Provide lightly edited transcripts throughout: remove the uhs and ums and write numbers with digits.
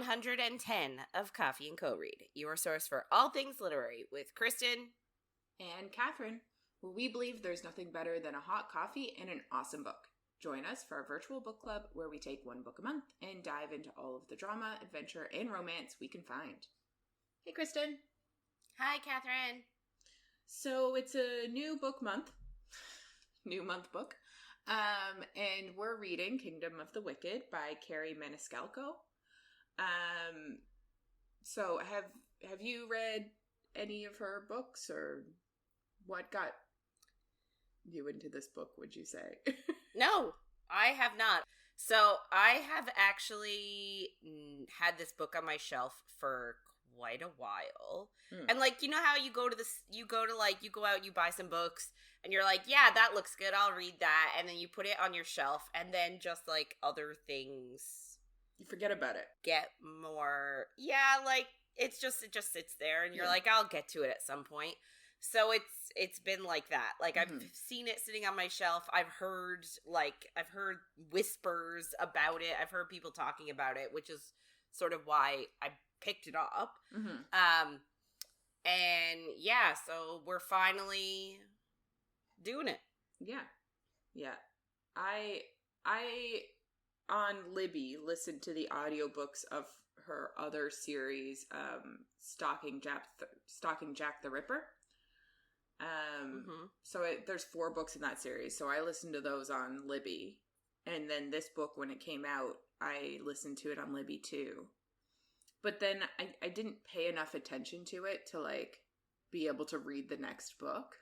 110 of Coffee and Co-Read, your source for all things literary with Kristen and Catherine, where we believe there's nothing better than a hot coffee and an awesome book. Join us for our virtual book club where we take one book a month and dive into all of the drama, adventure, and romance we can find. Hey, Kristen. Hi, Catherine. So it's a new book month. New month book. And we're reading Kingdom of the Wicked by Kerri Maniscalco. So have you read any of her books, or what got you into this book, would you say? No, I have not. So I have actually had this book on my shelf for quite a while. And like, you know how you go out, you buy some books and you're like, yeah, that looks good, I'll read that. And then you put it on your shelf and then just like other things, you forget about it. Get more. Yeah. Like it just sits there and you're like, I'll get to it at some point. So it's been like that. Like I've seen it sitting on my shelf. I've heard whispers about it. I've heard people talking about it, which is sort of why I picked it up. And yeah, so we're finally doing it. Yeah. I on Libby listened to the audiobooks of her other series, Stalking Jack the Ripper. So there's 4 books in that series. So I listened to those on Libby. And then this book, when it came out, I listened to it on Libby too. But then I didn't pay enough attention to it to like be able to read the next book.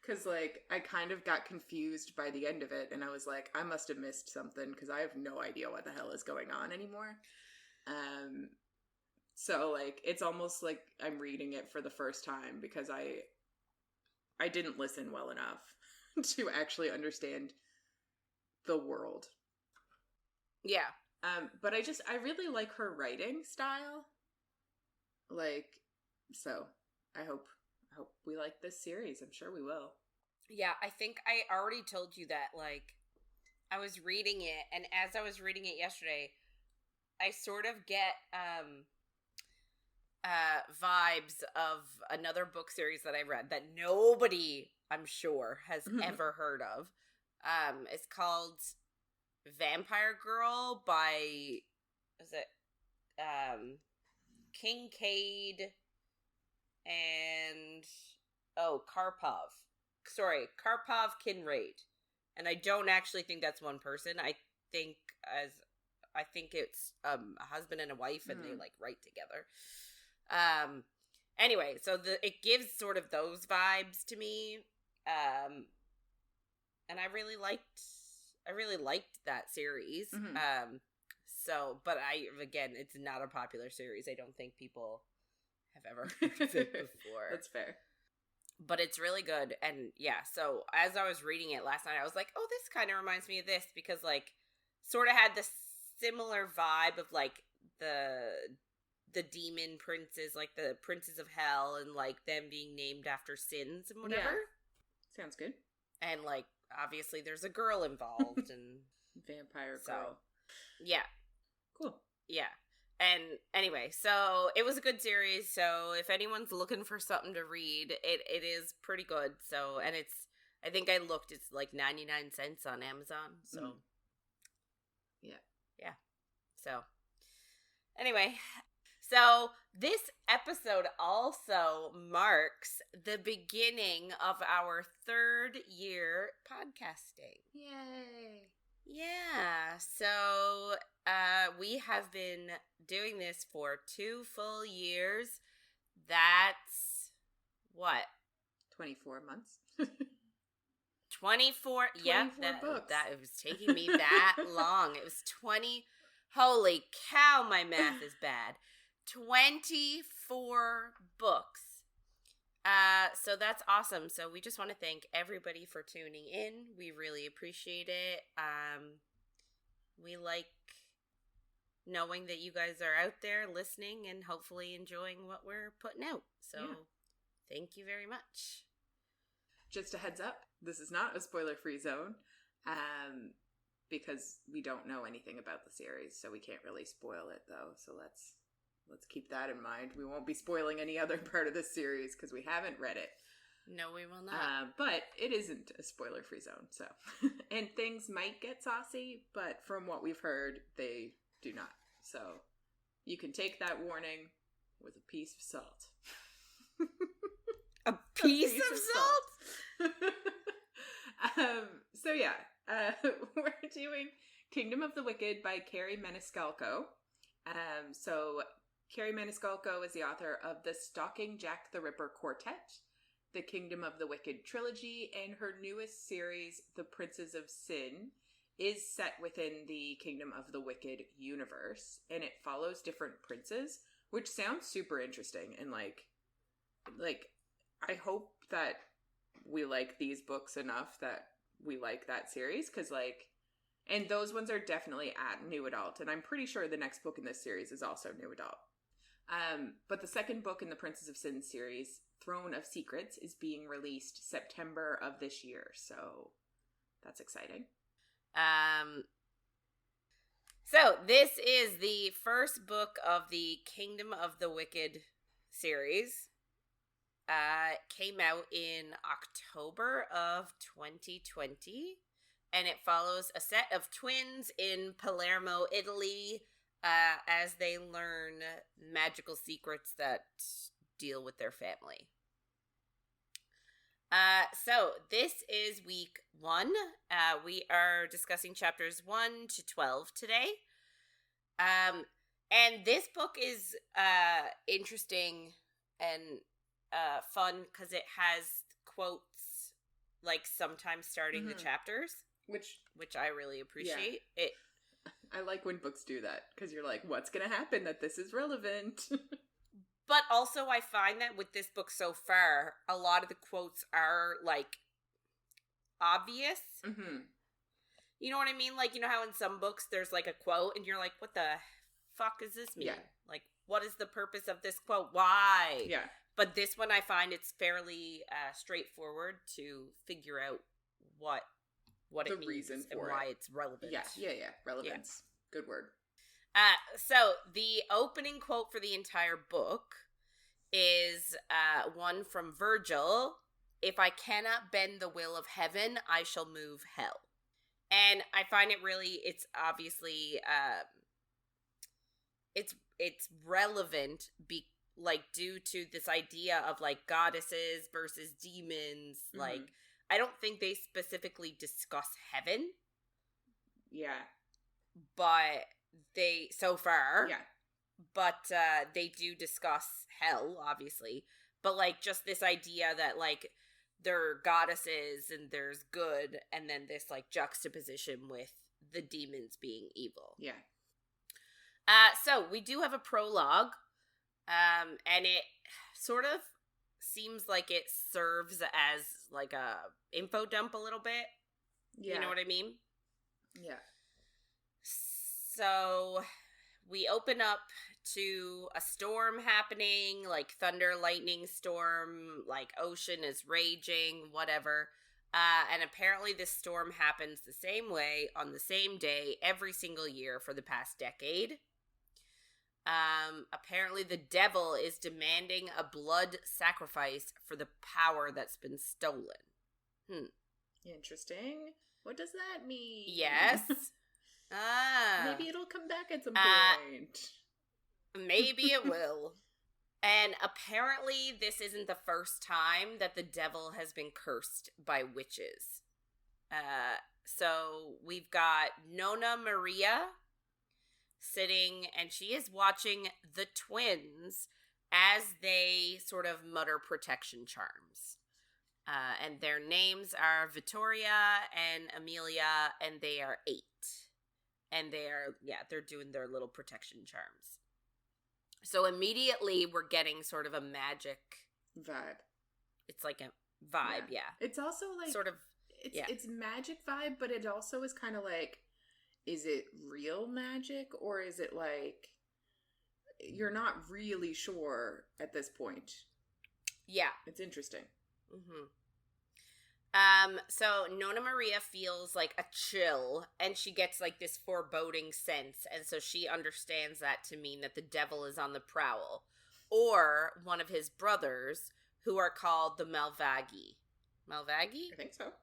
Because like I kind of got confused by the end of it. And I was like, I must have missed something because I have no idea what the hell is going on anymore. So like it's almost like I'm reading it for the first time because I didn't listen well enough to actually understand the world. Yeah. But I really like her writing style. Like, so I hope we like this series. I'm sure we will. Yeah, I think I already told you that, like, I was reading it, and as I was reading it yesterday, I sort of get, vibes of another book series that I read that nobody, I'm sure, has ever heard of. It's called Vampire Girl by, is it, Kincaid and, Karpov Kinraid. And I don't actually think that's one person. I think it's a husband and a wife, and they like write together. Anyway, so it gives sort of those vibes to me. And I really liked that series. But again, it's not a popular series. I don't think people have ever heard of it before. That's fair. But it's really good. And yeah, so as I was reading it last night, I was like, oh, this kind of reminds me of this, because like sort of had this similar vibe of like the demon princes, like the princes of hell, and like them being named after sins and whatever. Yeah. Sounds good. And like obviously there's a girl involved and Vampire Girl. Yeah. Cool. Yeah. And anyway, so it was a good series. So if anyone's looking for something to read, it is pretty good. So, and I think I looked, it's like 99 cents on Amazon. So yeah. So anyway, so this episode also marks the beginning of our 3rd year podcasting. Yay. Yeah, so we have been doing this for 2 full years. That's what? 24 months. 24. Yeah, books. That it was taking me that long. It was 20. Holy cow, my math is bad. 24 books. So that's awesome. So we just want to thank everybody for tuning in. We really appreciate it. We like knowing that you guys are out there listening and hopefully enjoying what we're putting out. So thank you very much. Just a heads up, this is not a spoiler-free zone. because we don't know anything about the series, so we can't really spoil it, though. So let's keep that in mind. We won't be spoiling any other part of this series because we haven't read it. No, we will not. But it isn't a spoiler-free zone, so. And things might get saucy, but from what we've heard, they do not. So you can take that warning with a piece of salt. A piece of salt? So yeah, we're doing Kingdom of the Wicked by Kerri Maniscalco. So Kerri Maniscalco is the author of the Stalking Jack the Ripper Quartet, the Kingdom of the Wicked trilogy, and her newest series, The Princes of Sin, is set within the Kingdom of the Wicked universe, and it follows different princes, which sounds super interesting. And like I hope that we like these books enough that we like that series, because and those ones are definitely at new adult, and I'm pretty sure the next book in this series is also new adult. But the second book in the Princes of Sin series, Throne of Secrets, is being released September of this year, so that's exciting. So this is the first book of the Kingdom of the Wicked series. Came out in October of 2020, and it follows a set of twins in Palermo, Italy, as they learn magical secrets that deal with their family. So this is week 1. We are discussing chapters 1 to 12 today. And this book is interesting and fun because it has quotes sometimes starting the chapters, which I really appreciate. Yeah. I like when books do that, because you're like, what's going to happen that this is relevant? But also I find that with this book so far, a lot of the quotes are obvious. Mm-hmm. You know what I mean? You know how in some books there's a quote and you're like, what the fuck does this mean? Yeah. What is the purpose of this quote? Why? Yeah. But this one I find it's fairly straightforward to figure out what it means and why it's relevant. Yeah. Relevance. Yeah. Good word. So the opening quote for the entire book is one from Virgil. If I cannot bend the will of heaven, I shall move hell. And I find it really, it's obviously, it's relevant due to this idea of goddesses versus demons. Mm-hmm. I don't think they specifically discuss heaven. Yeah. But they, so far. Yeah. But they do discuss hell, obviously. But just this idea that there are goddesses and there's good, and then this juxtaposition with the demons being evil. Yeah. So we do have a prologue. And it sort of seems like it serves as a info dump a little bit. Yeah. You know what I mean? Yeah. So we open up to a storm happening, thunder, lightning storm, ocean is raging, whatever. And apparently this storm happens the same way on the same day every single year for the past decade. Apparently the devil is demanding a blood sacrifice for the power that's been stolen. Interesting. What does that mean? Yes. Maybe it'll come back at some point. Maybe it will. And apparently this isn't the first time that the devil has been cursed by witches. So we've got Nonna Maria sitting, and she is watching the twins as they sort of mutter protection charms. And their names are Vittoria and Emilia, and they are 8. And they're doing their little protection charms. So immediately we're getting sort of a magic vibe. It's like a vibe, yeah. It's also sort of, it's magic vibe, but it also is kind of is it real magic, or is it you're not really sure at this point? Yeah. It's interesting. Mm-hmm. So Nona Maria feels like a chill, and she gets like this foreboding sense, and so she understands that to mean that the devil is on the prowl, or one of his brothers, who are called the Malvagi. Malvagi? I think so.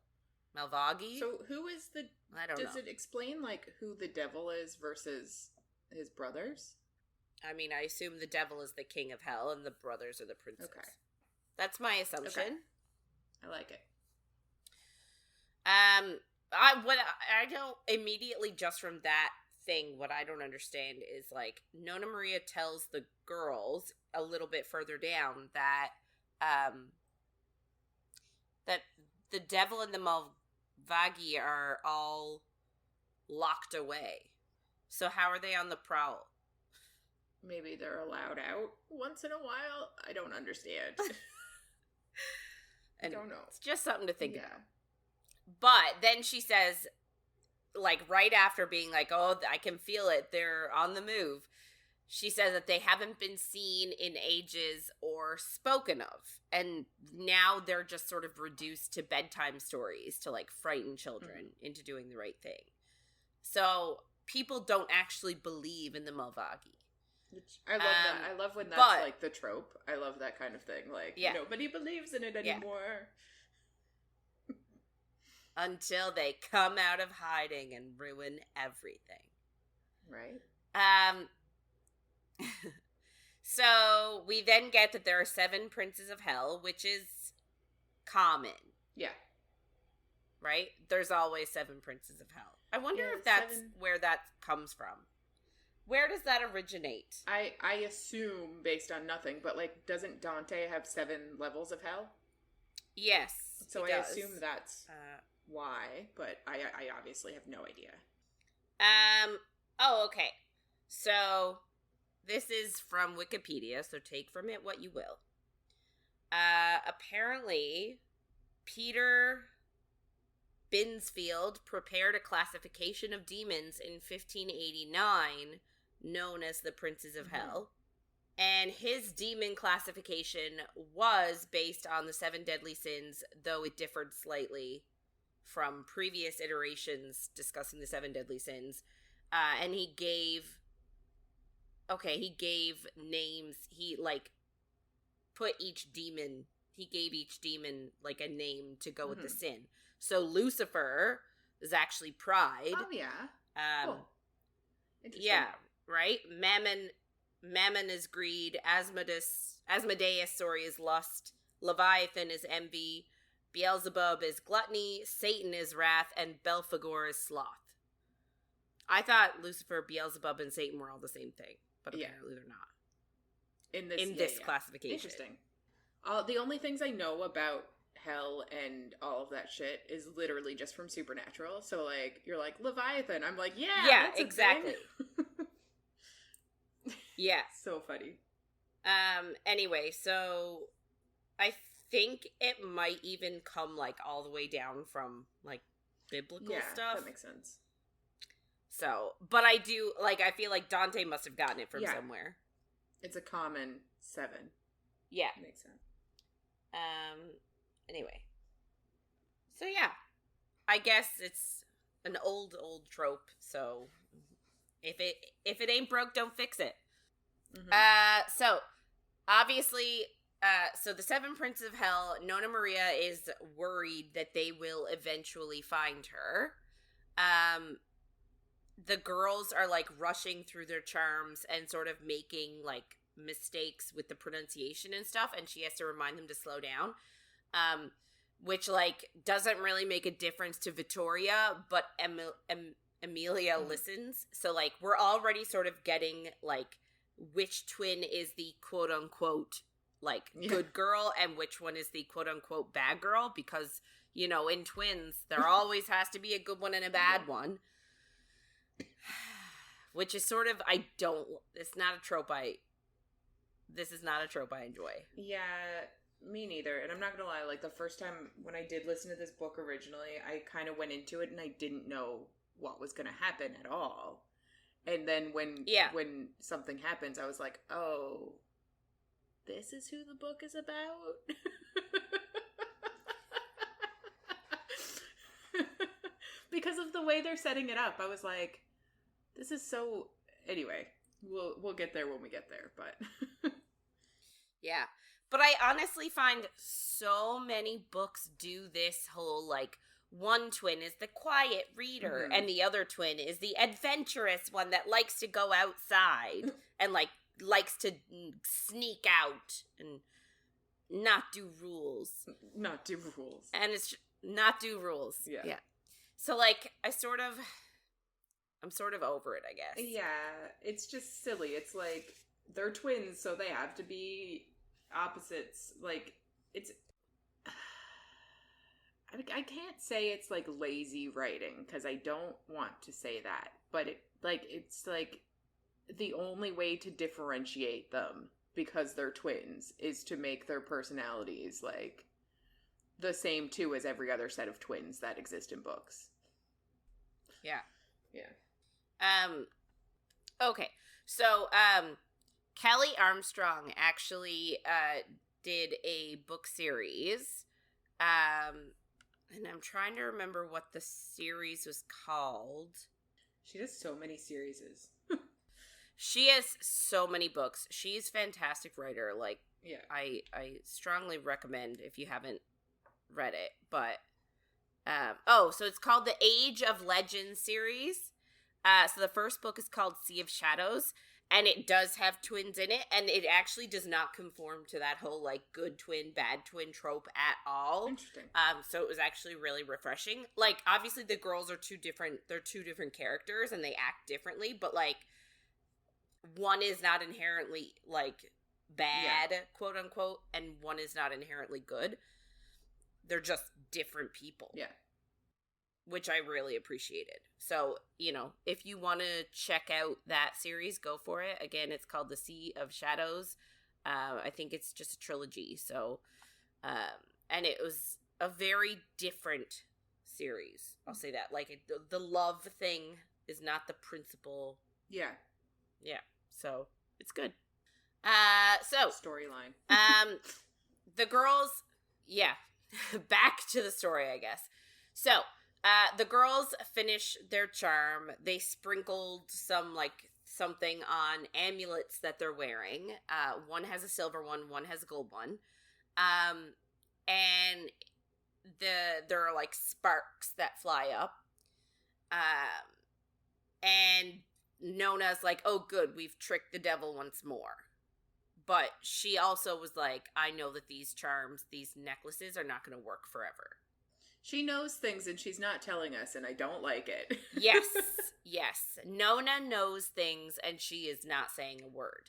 Malvagi? So who is the... I don't know. Does it explain, like, who the devil is versus his brothers? I mean, I assume the devil is the king of hell, and the brothers are the princes. Okay. That's my assumption. Okay. I like it. I don't immediately, just from that thing, what I don't understand is, like, Nona Maria tells the girls a little bit further down that that the devil and the Malvagi are all locked away. So how are they on the prowl? Maybe they're allowed out once in a while. I don't understand. I don't know. It's just something to think about. But then she says, like, right after being like, oh, I can feel it, they're on the move, she says that they haven't been seen in ages or spoken of. And now they're just sort of reduced to bedtime stories to, like, frighten children into doing the right thing. So people don't actually believe in the Malvagi. I love that. I love when that's, like, the trope. I love that kind of thing. Like, nobody believes in it anymore. Until they come out of hiding and ruin everything. Right. So we then get that there are 7 princes of hell, which is common. Yeah. Right? There's always 7 princes of hell. I wonder if that's where that comes from. Where does that originate? I assume based on nothing, but, like, doesn't Dante have 7 levels of hell? Yes. So I assume that's why, but I obviously have no idea. Oh, okay. So this is from Wikipedia, so take from it what you will. Apparently, Peter Binsfield prepared a classification of demons in 1589 known as the Princes of Hell. And his demon classification was based on the 7 deadly sins, though it differed slightly from previous iterations discussing the 7 deadly sins. And he gave names. He, like, gave each demon, like, a name to go with the sin. So Lucifer is actually pride. Oh, yeah. Cool. Interesting. Yeah, right? Mammon is greed. Asmodeus, is lust. Leviathan is envy. Beelzebub is gluttony. Satan is wrath. And Belphegor is sloth. I thought Lucifer, Beelzebub, and Satan were all the same thing, but apparently they're not. In this classification. Interesting. The only things I know about hell and all of that shit is literally just from Supernatural. So, like, you're like, Leviathan. I'm like, yeah, that's exactly. Yeah. So funny. Anyway, so I think it might even come, like, all the way down from, like, biblical stuff. That makes sense. So, but I do, like, I feel like Dante must have gotten it from somewhere. It's a common 7. Yeah. Makes sense. Anyway. So, yeah. I guess it's an old trope, so if it ain't broke, don't fix it. So, obviously, so the 7 princes of hell, Nona Maria is worried that they will eventually find her. The girls are, like, rushing through their charms and sort of making, like, mistakes with the pronunciation and stuff, and she has to remind them to slow down, which, like, doesn't really make a difference to Vittoria, but Emilia listens. So, like, we're already sort of getting, like, which twin is the quote-unquote, like, good girl and which one is the quote-unquote bad girl, because, you know, in twins, there always has to be a good one and a bad one. Which is sort of, this is not a trope I enjoy. Yeah, me neither. And I'm not gonna lie, like, the first time when I did listen to this book originally, I kind of went into it and I didn't know what was gonna happen at all. And then when something happens, I was like, oh, this is who the book is about? because of the way they're setting it up. I was like, this is so... Anyway, we'll get there when we get there, but... Yeah. But I honestly find so many books do this whole, like, one twin is the quiet reader, and the other twin is the adventurous one that likes to go outside and, like, likes to sneak out and not do rules. Not do rules. And it's not do rules. Yeah. So, like, I'm sort of over it, I guess. Yeah, it's just silly. It's like, they're twins, so they have to be opposites. Like, it's... I can't say it's, like, lazy writing, because I don't want to say that. But, it's, like, the only way to differentiate them, because they're twins, is to make their personalities, like, the same two as every other set of twins that exist in books. Yeah. Yeah. Okay. So, Kelly Armstrong actually, did a book series, and I'm trying to remember what the series was called. She does so many series. She has so many books. She's a fantastic writer. Like, yeah. I strongly recommend if you haven't read it. But, so it's called the Age of Legends series. So the first book is called Sea of Shadows. And it does have twins in it, and it actually does not conform to that whole, like, good twin, bad twin trope at all. Interesting. So it was actually really refreshing. Like, obviously the girls are they're two different characters, and they act differently, but, like, one is not inherently, like, bad, quote unquote, and one is not inherently good. They're just different people. Yeah. Which I really appreciated. So, if you want to check out that series, go for it. Again, it's called The Sea of Shadows. I think it's just a trilogy. So, and it was a very different series. I'll say that. Like, the love thing is not the principal. Yeah. Yeah. So, it's good. So. Storyline. The girls, back to the story, I guess. So, the girls finish their charm. They sprinkled something on amulets that they're wearing. One has a silver one has a gold one. And there are, like, sparks that fly up. And Nona's like, oh, good, we've tricked the devil once more. But she also was like, I know that these charms, these necklaces are not going to work forever. She knows things and she's not telling us, and I don't like it. Yes. Nona knows things and she is not saying a word.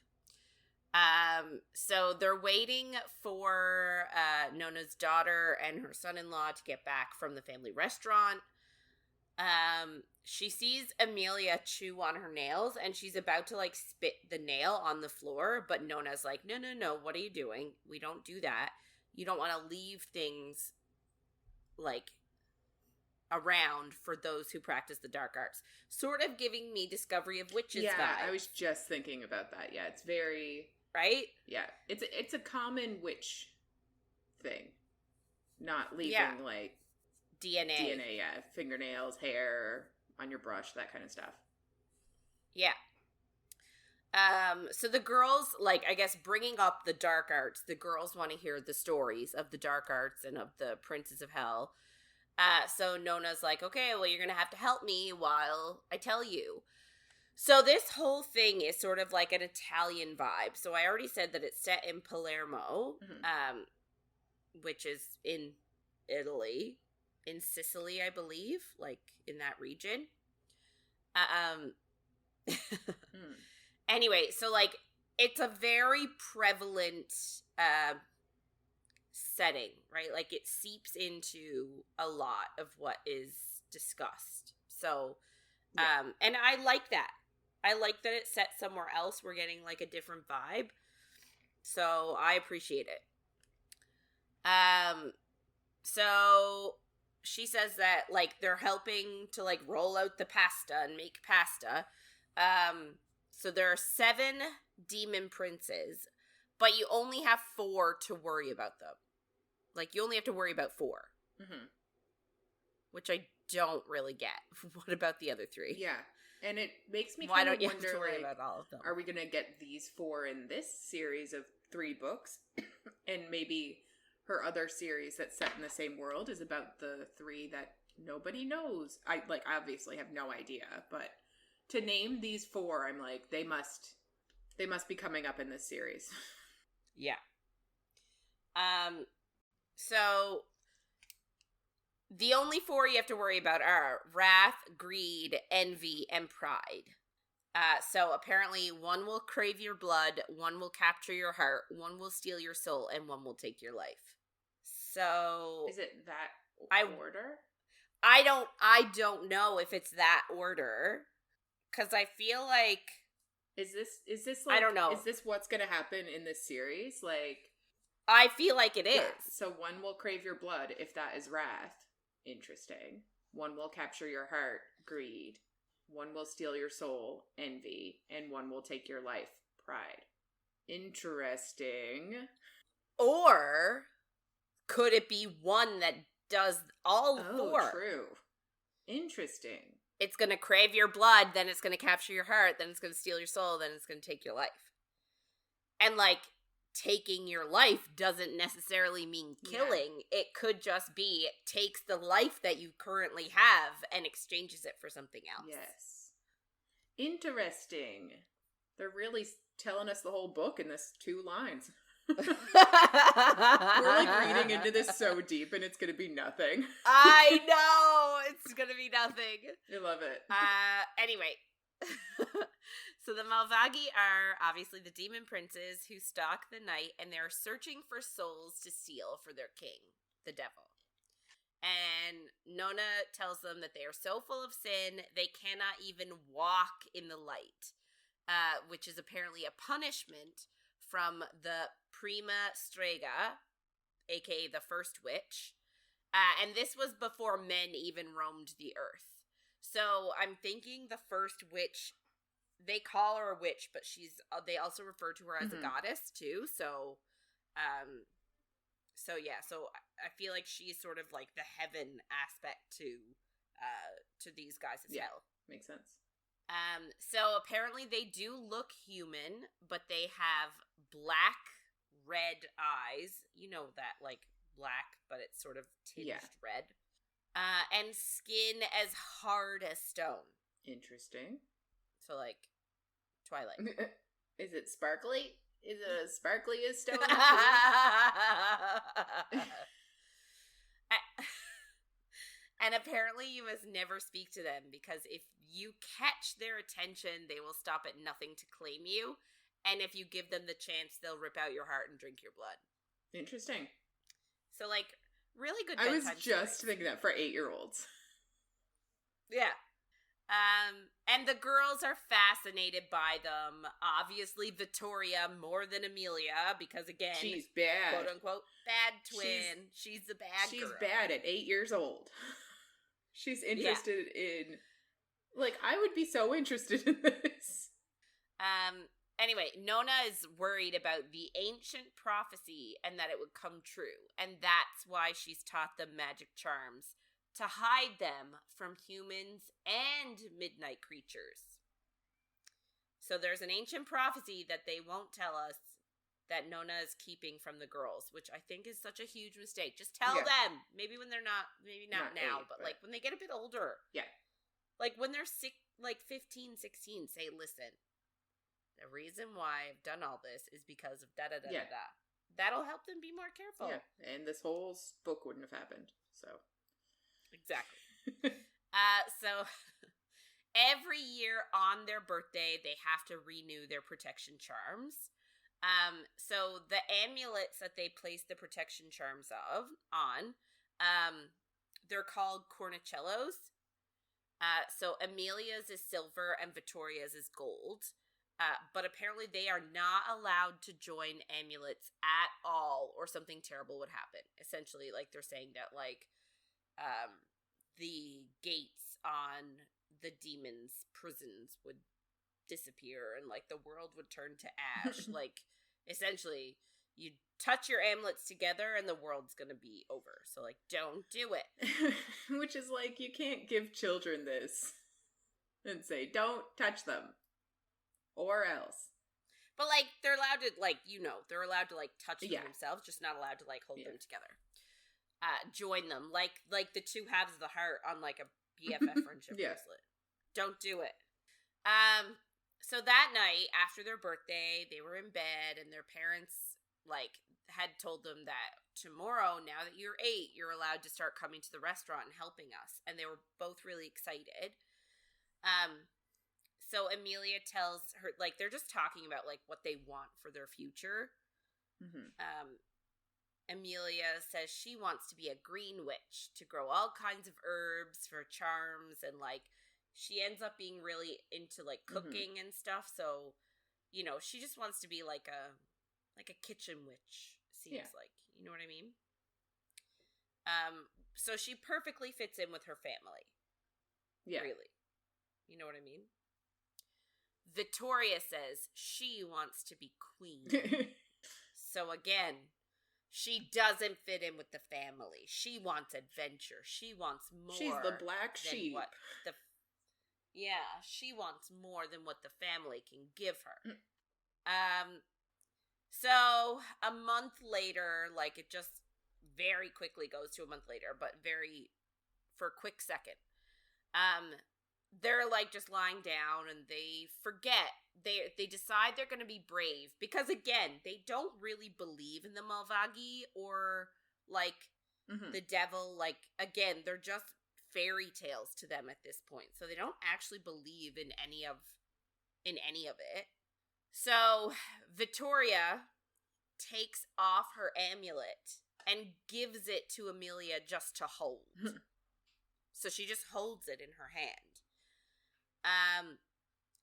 So they're waiting for Nona's daughter and her son-in-law to get back from the family restaurant. She sees Emilia chew on her nails and she's about to, like, spit the nail on the floor, but Nona's like, no, what are you doing? We don't do that. You don't want to leave things, like, around for those who practice the dark arts. Sort of giving me Discovery of Witches vibes. Yeah, I was just thinking about that. Yeah, it's very... Right? Yeah, it's a common witch thing. Not leaving, like... DNA, yeah. Fingernails, hair, on your brush, that kind of stuff. Yeah. So the girls, like, I guess bringing up the dark arts, the girls want to hear the stories of the dark arts and of the princes of hell. So Nona's like, okay, well, you're going to have to help me while I tell you. So this whole thing is sort of like an Italian vibe. So I already said that it's set in Palermo, which is in Italy, in Sicily, I believe, like in that region. Anyway, so, like, it's a very prevalent setting, right? Like, it seeps into a lot of what is discussed. So, and I like that. I like that it's set somewhere else. We're getting, like, a different vibe. So, I appreciate it. So she says that, like, they're helping to, like, roll out the pasta and make pasta. So there are 7 demon princes, but you only have 4 to worry about them. Like, you only have to worry about 4. Mm-hmm. Which I don't really get. What about the other 3? Yeah. And it makes me Why kind don't of you wonder, have to worry like, about all of them? are we going to get these 4 in this series of 3 books? And maybe her other series that's set in the same world is about the 3 that nobody knows. I obviously have no idea, but to name these 4, I'm like, they must be coming up in this series. Yeah. So the only 4 you have to worry about are wrath, greed, envy, and pride. So apparently 1 will crave your blood, 1 will capture your heart, 1 will steal your soul, and 1 will take your life. So is it that order? I don't know if it's that order, because I feel like is this like, I don't know. Is this what's gonna happen in this series? Like, I feel like it is. Yeah, so 1 will crave your blood, if that is wrath. Interesting. 1 will capture your heart, greed. 1 will steal your soul, envy. And 1 will take your life, pride. Interesting. Or could it be 1 that does all 4? Oh, true. Interesting. It's going to crave your blood, then it's going to capture your heart, then it's going to steal your soul, then it's going to take your life. And, like, taking your life doesn't necessarily mean killing. Yeah. It could just be it takes the life that you currently have and exchanges it for something else. Yes. Interesting. They're really telling us the whole book in this 2 lines. We're like reading into this so deep and it's gonna be nothing. I know! It's gonna be nothing. I love it. Anyway. So the Malvagi are obviously the demon princes who stalk the night, and they're searching for souls to steal for their king, the devil. And Nona tells them that they are so full of sin, they cannot even walk in the light, which is apparently a punishment from the Prima Strega, aka the first witch. And this was before men even roamed the earth. So I'm thinking the first witch, they call her a witch, but they also refer to her as a goddess too. So I feel like she's sort of like the heaven aspect to these guys as well. Makes sense. So apparently they do look human, but they have black, red eyes. You know that, like, black, but it's sort of tinged red. And skin as hard as stone. Interesting. So, like, Twilight. Is it sparkly? Is it as sparkly as stone? And apparently you must never speak to them, because if you catch their attention, they will stop at nothing to claim you. And if you give them the chance, they'll rip out your heart and drink your blood. Interesting. So, like, really good bedtime stories. I was just thinking that for 8-year-olds. Yeah. And the girls are fascinated by them. Obviously, Vittoria more than Emilia, because again, she's bad, quote unquote, bad twin. She's the bad girl. She's bad at 8 years old. She's interested in, like, I would be so interested in this. Anyway, Nona is worried about the ancient prophecy and that it would come true, and that's why she's taught them magic charms to hide them from humans and midnight creatures. So there's an ancient prophecy that they won't tell us that Nona is keeping from the girls, which I think is such a huge mistake. Just tell them. Maybe when they're not, maybe not now, but like when they get a bit older. Yeah. Like when they're 15, 16, say, listen, the reason why I've done all this is because of da-da-da-da-da. That'll help them be more careful. Yeah, and this whole book wouldn't have happened, so. Exactly. So every year on their birthday, they have to renew their protection charms. So the amulets that they place the protection charms on, they're called cornicellos. So Emilia's is silver and Vittoria's is gold. But apparently they are not allowed to join amulets at all, or something terrible would happen. Essentially, like, they're saying that, like, the gates on the demons' prisons would disappear and, like, the world would turn to ash. Like, essentially, you touch your amulets together and the world's gonna be over. So, like, don't do it. Which is like, you can't give children this and say, don't touch them. Or else. But, like, they're allowed to, like, they're allowed to, like, touch them Yeah. themselves, just not allowed to, like, hold them together. Join them. Like the two halves of the heart on, like, a BFF friendship bracelet. Don't do it. So that night, after their birthday, they were in bed, and their parents, like, had told them that tomorrow, now that you're 8, you're allowed to start coming to the restaurant and helping us. And they were both really excited. So Emilia tells her, like, they're just talking about, like, what they want for their future. Mm-hmm. Emilia says she wants to be a green witch, to grow all kinds of herbs for charms, and, like, she ends up being really into, like, cooking and stuff, so, she just wants to be, like a kitchen witch, seems like. You know what I mean? So she perfectly fits in with her family. Yeah. Really. You know what I mean? Victoria says she wants to be queen. So again, she doesn't fit in with the family. She wants adventure. She wants more. She's the black sheep. She wants more than what the family can give her. So a month later, like, it just very quickly goes to a month later, but for a quick second. They're, like, just lying down, and they forget. They decide they're going to be brave, because, again, they don't really believe in the Malvagi or, like, the devil. Like, again, they're just fairy tales to them at this point, so they don't actually believe in any of it. So Victoria takes off her amulet and gives it to Emilia just to hold. So she just holds it in her hand.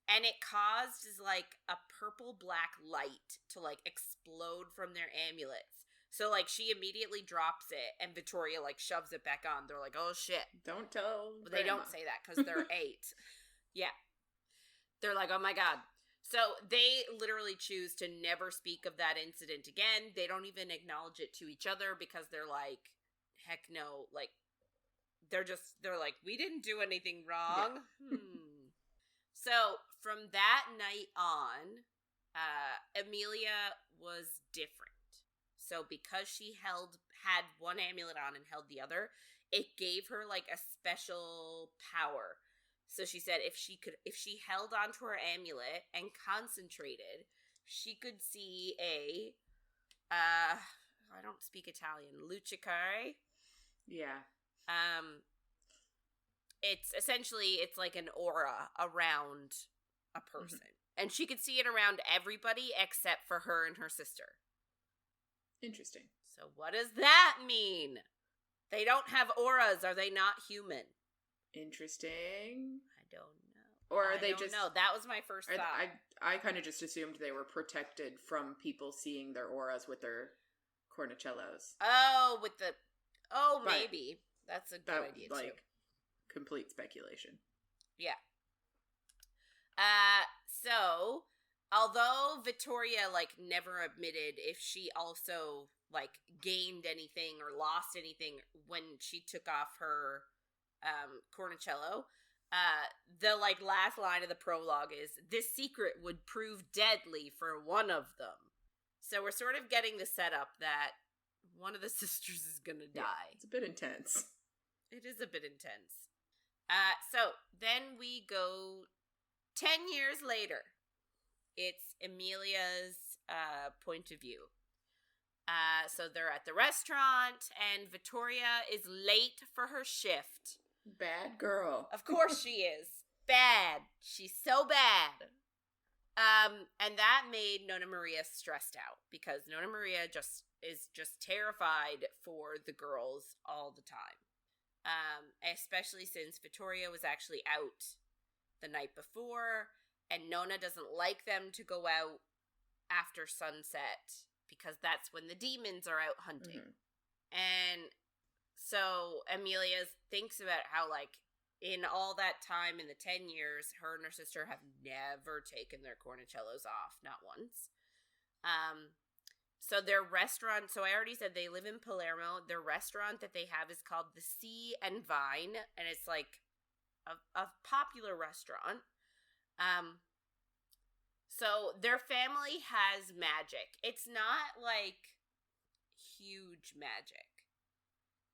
And it caused, like, a purple-black light to, like, explode from their amulets. So, like, she immediately drops it, and Victoria, like, shoves it back on. They're like, oh, shit. Don't tell But they don't say that, because they're 8. Yeah. They're like, oh, my God. So they literally choose to never speak of that incident again. They don't even acknowledge it to each other, because they're like, heck no. Like, they're like, we didn't do anything wrong. Yeah. So from that night on, Emilia was different. So because she had one amulet on and held the other, it gave her, like, a special power. So she said if she held onto her amulet and concentrated, she could see I don't speak Italian, lucicare. Yeah. It's like an aura around a person. And she could see it around everybody except for her and her sister. Interesting. So what does that mean? They don't have auras. Are they not human? Interesting. I don't know. Or are they just... No, that was my first thought. I kind of just assumed they were protected from people seeing their auras with their cornicellos. Oh, maybe. That's a good idea, too. Complete speculation. Yeah. So, although Victoria, like, never admitted if she also, like, gained anything or lost anything when she took off her cornicello, the, like, last line of the prologue is, this secret would prove deadly for one of them. So we're sort of getting the setup that one of the sisters is gonna die. It's a bit intense. It is a bit intense. So then we go 10 years later. It's Emilia's point of view. So they're at the restaurant, and Victoria is late for her shift. Bad girl. Of course she is. Bad. She's so bad. And that made Nonna Maria stressed out, because Nonna Maria is terrified for the girls all the time. Especially since Victoria was actually out the night before, and Nonna doesn't like them to go out after sunset, because that's when the demons are out hunting. And so Emilia thinks about how, like, in all that time, in the 10 years, her and her sister have never taken their cornicellos off, not once. So their restaurant, so I already said they live in Palermo. Their restaurant that they have is called the Sea and Vine, and it's like a popular restaurant. So their family has magic. It's not like huge magic.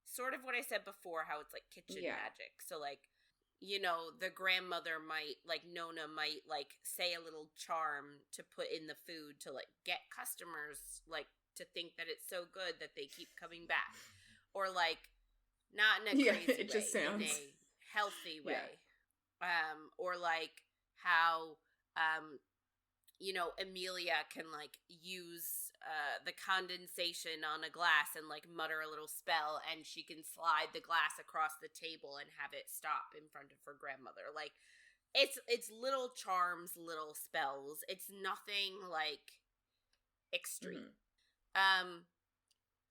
Sort of what I said before, how it's like kitchen magic. So like, you know, the grandmother might, like Nona might, like, say a little charm to put in the food to, like, get customers, like, to think that it's so good that they keep coming back. Or, like, not in a crazy way, just sounds... in a healthy way. Or, like, how, you know, Emilia can, like, use the condensation on a glass and, like, mutter a little spell, and she can slide the glass across the table and have it stop in front of her grandmother. Like, it's little charms, little spells. It's nothing, like, extreme.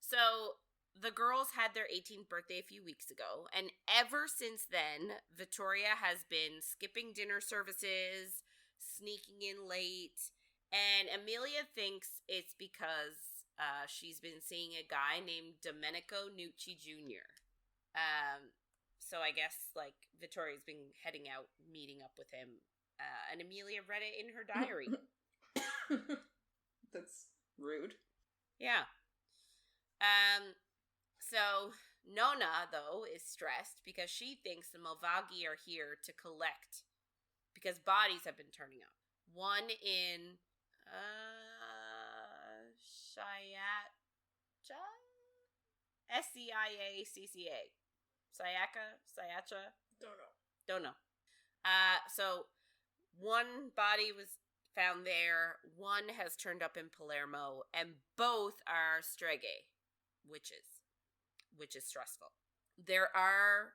So the girls had their 18th birthday a few weeks ago, and ever since then, Vittoria has been skipping dinner services, sneaking in late, and Emilia thinks it's because she's been seeing a guy named Domenico Nucci Jr. So I guess, like, Vittoria's been heading out, meeting up with him, and Emilia read it in her diary. That's rude. Yeah. So Nona, though, is stressed because she thinks the Malvaghi are here to collect, because bodies have been turning up. One in Sciacca? Sciacca. Sciacca? Don't know. So one body was found there, one has turned up in Palermo, and both are streghe, witches, which is stressful. There are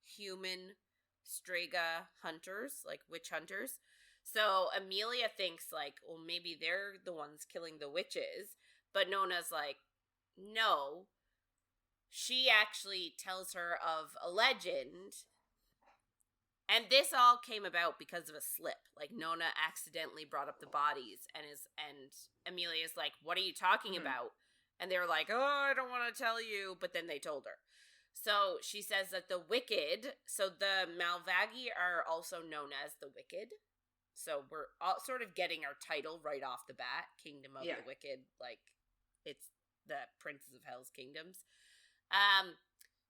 human strega hunters, like witch hunters. So Emilia thinks, like, well, maybe they're the ones killing the witches, but Nona's like, no. She actually tells her of a legend, and this all came about because of a slip. Like, Nona accidentally brought up the bodies, and Emilia's like, what are you talking about? And they're like, oh, I don't want to tell you, but then they told her. So she says that the wicked, so the Malvaghi are also known as the wicked. So we're all sort of getting our title right off the bat, Kingdom of the Wicked, like, it's the Princes of Hell's Kingdoms.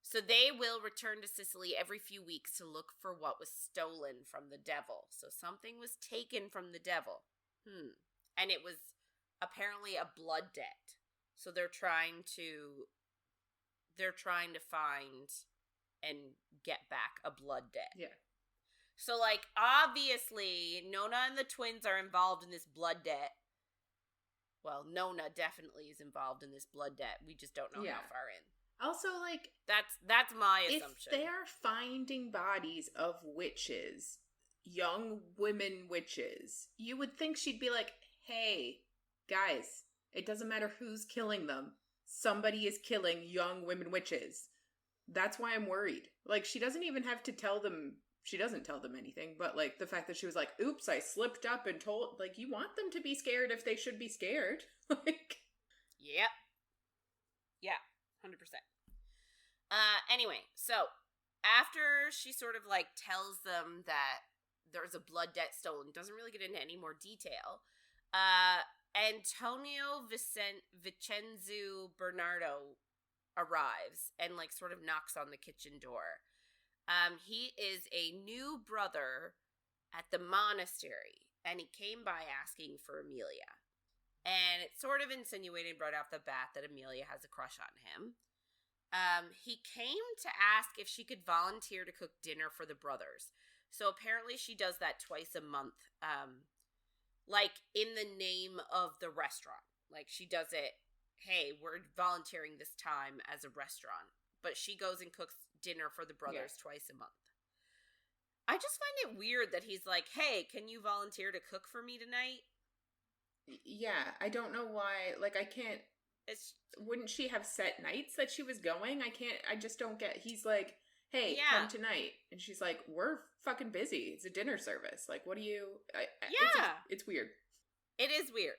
So they will return to Sicily every few weeks to look for what was stolen from the devil. So something was taken from the devil. And it was apparently a blood debt. So they're trying to find and get back a blood debt. Yeah. So, like, obviously, Nona and the twins are involved in this blood debt. Well, Nona definitely is involved in this blood debt. We just don't know how far in. Also, like, that's my assumption. If they're finding bodies of witches, young women witches, you would think she'd be like, hey, guys, it doesn't matter who's killing them. Somebody is killing young women witches. That's why I'm worried. Like, she doesn't even have to tell them. She doesn't tell them anything, but, like, the fact that she was like, oops, I slipped up and told, like, you want them to be scared if they should be scared. Like, yep. Yeah, 100%. Anyway, so after she sort of, like, tells them that there's a blood debt stolen, doesn't really get into any more detail, Antonio Vincenzo Bernardo arrives and, like, sort of knocks on the kitchen door. He is a new brother at the monastery, and he came by asking for Emilia. And it's sort of insinuated right off the bat that Emilia has a crush on him. He came to ask if she could volunteer to cook dinner for the brothers. So apparently she does that twice a month, like, in the name of the restaurant. Like, she does it, hey, we're volunteering this time as a restaurant. But she goes and cooks dinner for the brothers twice a month. I just find it weird that he's like, hey, can you volunteer to cook for me tonight? Yeah, I don't know why. Like, I can't. Wouldn't she have set nights that she was going? I just don't get. He's like, hey, come tonight. And she's like, we're fucking busy. It's a dinner service. Like, what do you. It's weird. It is weird.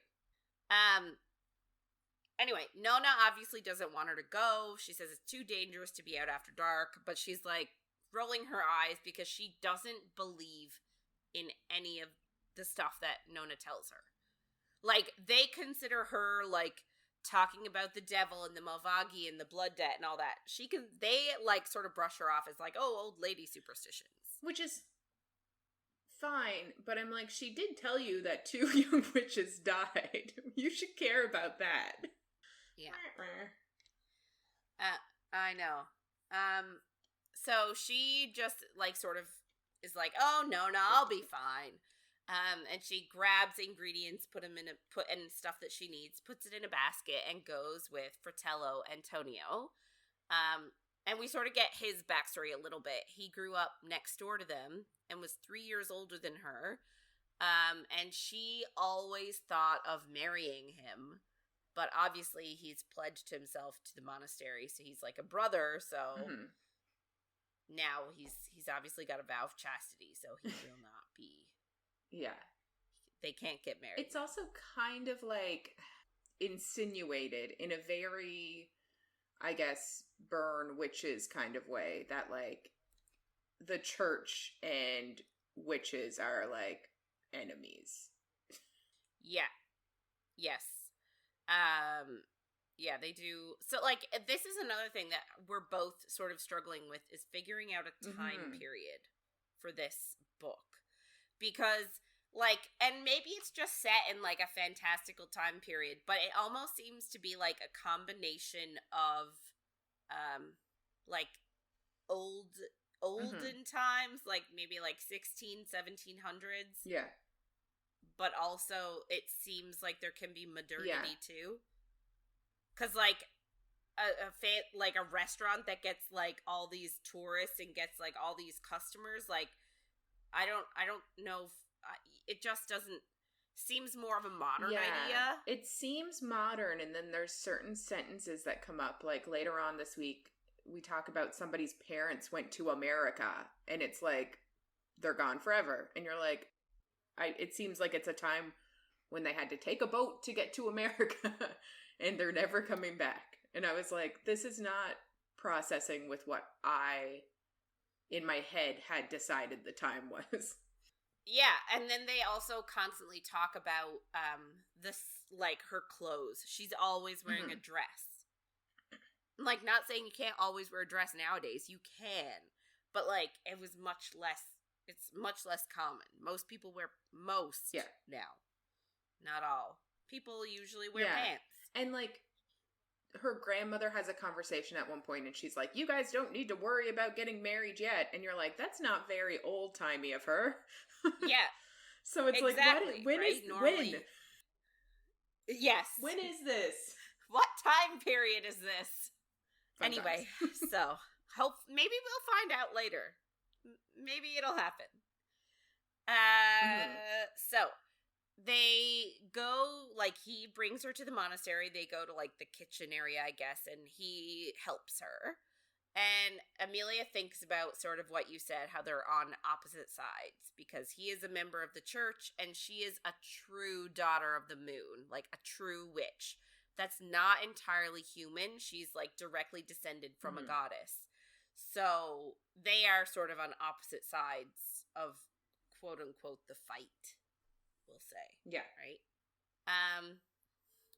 Anyway, Nona obviously doesn't want her to go. She says it's too dangerous to be out after dark, but she's like rolling her eyes because she doesn't believe in any of the stuff that Nona tells her. Like, they consider her, like, talking about the devil and the Malvagi and the blood debt and all that. They, like, sort of brush her off as, like, oh, old lady superstitions. Which is fine, but I'm like, she did tell you that 2 young witches died. You should care about that. Yeah. I know. So she just, like, sort of is like, oh, no, I'll be fine. And she grabs ingredients, put in stuff that she needs, puts it in a basket, and goes with Fratello Antonio. And we sort of get his backstory a little bit. He grew up next door to them and was 3 years older than her. And she always thought of marrying him, but obviously he's pledged himself to the monastery, so he's like a brother. So now he's obviously got a vow of chastity, so he will not be. Yeah. They can't get married. It's also kind of like insinuated in a very, I guess, burn witches kind of way that like the church and witches are like enemies. Yeah. Yes. Yeah, they do. So like this is another thing that we're both sort of struggling with is figuring out a time period for this book. Because, like, and maybe it's just set in, like, a fantastical time period, but it almost seems to be, like, a combination of, like, olden times, like, maybe, like, 1700s. Yeah. But also, it seems like there can be modernity, too. Because, like, a restaurant that gets, like, all these tourists and gets, like, all these customers, like, I don't know if it just doesn't seems more of a modern idea. It seems modern, and then there's certain sentences that come up. Like later on this week, we talk about somebody's parents went to America, and it's like they're gone forever, and you're like, it seems like it's a time when they had to take a boat to get to America, and they're never coming back. And I was like, this is not processing with what I in my head had decided the time was. Yeah, and then they also constantly talk about this, like, her clothes. She's always wearing a dress. Like, not saying you can't always wear a dress nowadays. You can. But, like, it's much less common. Most people wear now. Not all. People usually wear pants. And, like, her grandmother has a conversation at one point, and she's like, you guys don't need to worry about getting married yet. And you're like, that's not very old-timey of her. Yeah. So it's exactly, like, when Yes. When is this? What time period is this? Fun anyway, so maybe we'll find out later. Maybe it'll happen. So they go, like, he brings her to the monastery. They go to, like, the kitchen area, I guess, and he helps her. And Emilia thinks about sort of what you said, how they're on opposite sides, because he is a member of the church, and she is a true daughter of the moon, like a true witch. That's not entirely human. She's, like, directly descended from a goddess. So they are sort of on opposite sides of, quote-unquote, the fight, we'll say. Yeah. Right?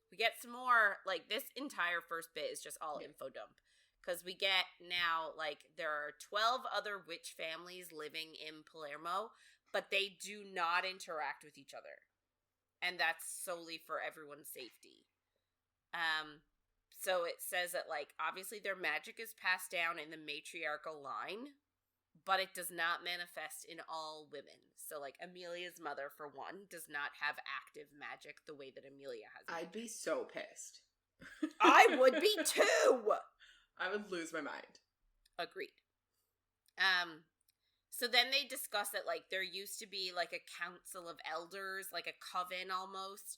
We get some more, like, this entire first bit is just all info dump. Because we get now, like, there are 12 other witch families living in Palermo, but they do not interact with each other. And that's solely for everyone's safety. So it says that, like, obviously their magic is passed down in the matriarchal line, but it does not manifest in all women. So, like, Emilia's mother, for one, does not have active magic the way that Emilia has. I'd be so pissed. I would be too! I would lose my mind. Agreed. So then they discuss that, like, there used to be, like, a council of elders, like a coven almost,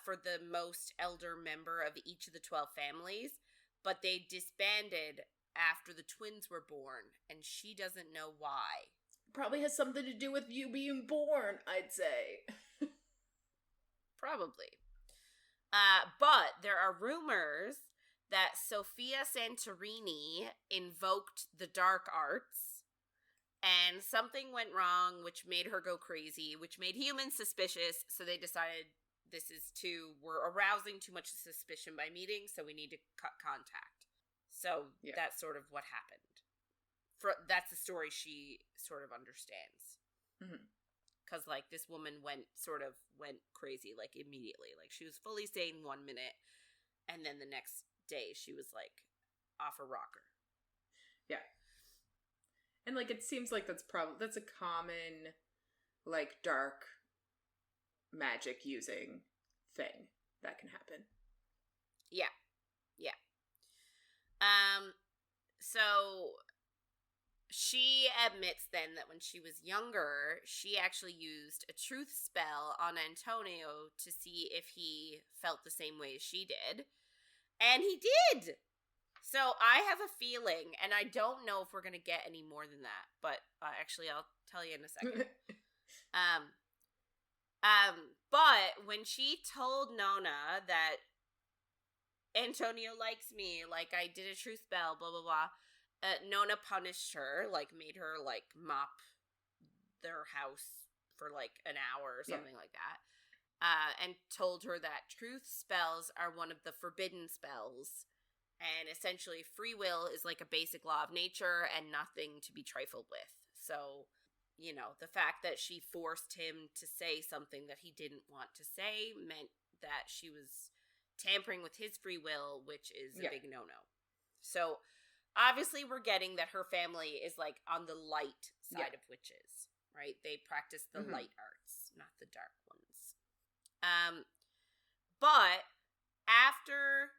for the most elder member of each of the 12 families, but they disbanded after the twins were born, and she doesn't know why. Probably has something to do with you being born, I'd say. Probably. But there are rumors that Sophia Santorini invoked the dark arts, and something went wrong, which made her go crazy, which made humans suspicious, so they decided we're arousing too much suspicion by meeting, so we need to cut contact. So that's sort of what happened. That's the story she sort of understands. Because, like, this woman went crazy, like, immediately. Like, she was fully sane 1 minute, and then the next day she was, like, off a rocker. Yeah. And, like, it seems like that's a common, like, dark magic using thing that can happen. Yeah. Yeah. So she admits then that when she was younger, she actually used a truth spell on Antonio to see if he felt the same way as she did. And he did! So I have a feeling, and I don't know if we're going to get any more than that, but actually I'll tell you in a second. But when she told Nona that Antonio likes me, like I did a truth spell, blah, blah, blah, Nona punished her, like made her like mop their house for like an hour or something like that. And told her that truth spells are one of the forbidden spells. And essentially free will is like a basic law of nature and nothing to be trifled with. So, you know, the fact that she forced him to say something that he didn't want to say meant that she was tampering with his free will, which is a big no-no. So, obviously we're getting that her family is like on the light side of witches, right? They practice the light arts, not the dark ones. But after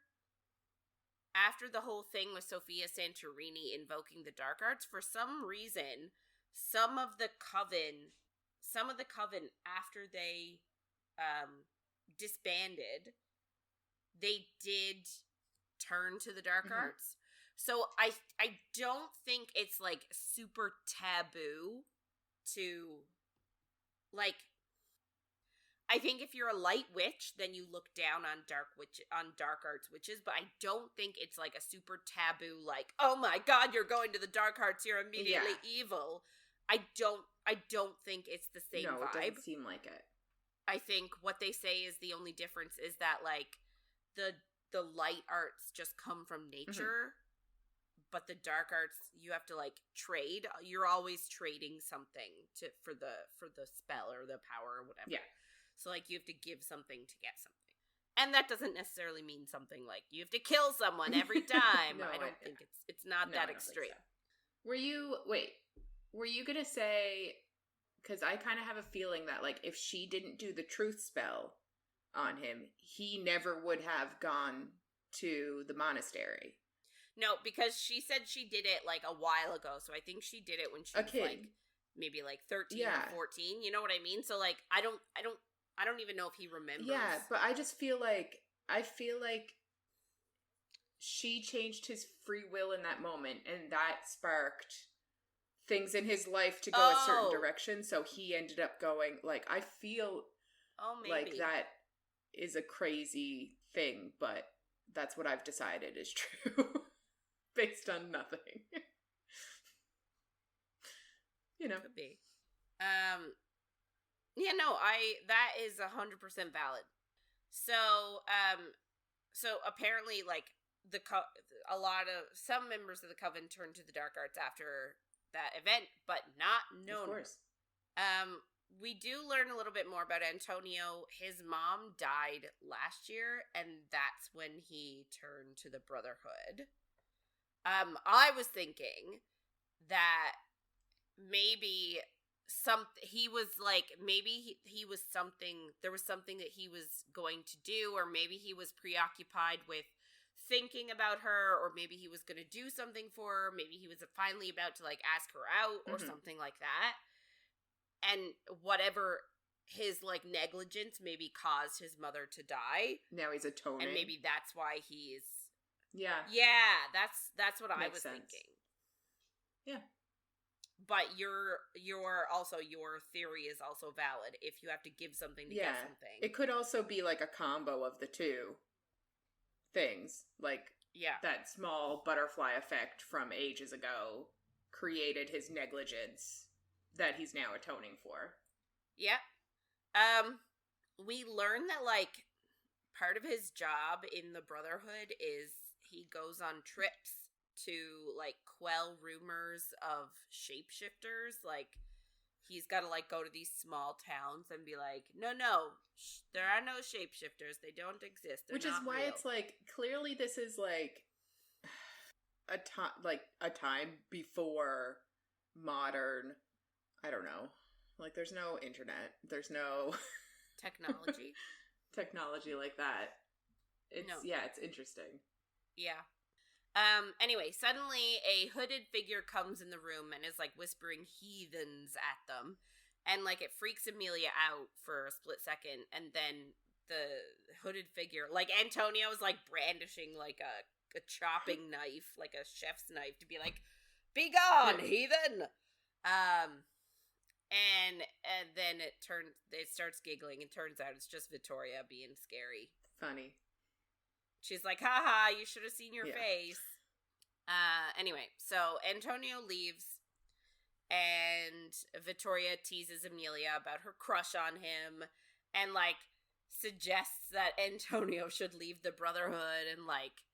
the whole thing with Sophia Santorini invoking the dark arts, for some reason, some of the coven after they disbanded, they did turn to the dark arts. So I don't think it's like super taboo to, like, I think if you're a light witch, then you look down on dark arts witches, but I don't think it's like a super taboo, like, oh my god, you're going to the dark arts, you're immediately evil. I don't think it's the same vibe. No, it doesn't seem like it. I think what they say is the only difference is that, like, the light arts just come from nature, but the dark arts, you have to, like, trade. You're always trading something for the spell or the power or whatever. Yeah. So, like, you have to give something to get something. And that doesn't necessarily mean something like you have to kill someone every time. No, I don't think it's not that extreme. So. Were you going to say, because I kind of have a feeling that, like, if she didn't do the truth spell on him, he never would have gone to the monastery. No, because she said she did it, like, a while ago. So I think she did it when she was, like, maybe, like, 13 or 14. You know what I mean? So, like, I don't even know if he remembers. Yeah, but I just feel like, she changed his free will in that moment, and that sparked things in his life to go a certain direction, so he ended up going, like, I feel like that is a crazy thing, but that's what I've decided is true, based on nothing. You know. Could be. Yeah, no, that is 100% valid. So, so apparently, like, some members of the coven turned to the dark arts after that event, but not Nona. Of course. We do learn a little bit more about Antonio. His mom died last year, and that's when he turned to the Brotherhood. I was thinking that maybe he was like, maybe he was something, there was something that he was going to do, or maybe he was preoccupied with thinking about her, or maybe he was going to do something for her, maybe he was finally about to, like, ask her out or something like that, and whatever his, like, negligence maybe caused his mother to die. Now he's atoning, and maybe that's why he's yeah, that's what I was thinking. Yeah. but your theory is also valid. If you have to give something to get something, it could also be like a combo of the two things. Like, that small butterfly effect from ages ago created his negligence that he's now atoning for. Yeah. We learn that, like, part of his job in the Brotherhood is he goes on trips to, like, quell rumors of shapeshifters. Like, he's got to, like, go to these small towns and be like, no, there are no shapeshifters. They don't exist. They're Which is why real. it's, like, clearly this is, like, a time before modern, I don't know. Like, there's no internet. There's no... technology like that. It's interesting. Yeah. Anyway, suddenly a hooded figure comes in the room and is, like, whispering heathens at them. And, like, it freaks Emilia out for a split second. And then the hooded figure, like, Antonio is, like, brandishing, like, a chopping knife, like a chef's knife, to be like, "Be gone, heathen!" And then it starts giggling, and turns out it's just Vittoria being scary. Funny. She's like, haha, you should have seen your face. Anyway, so Antonio leaves, and Vittoria teases Emilia about her crush on him, and, like, suggests that Antonio should leave the Brotherhood, and, like,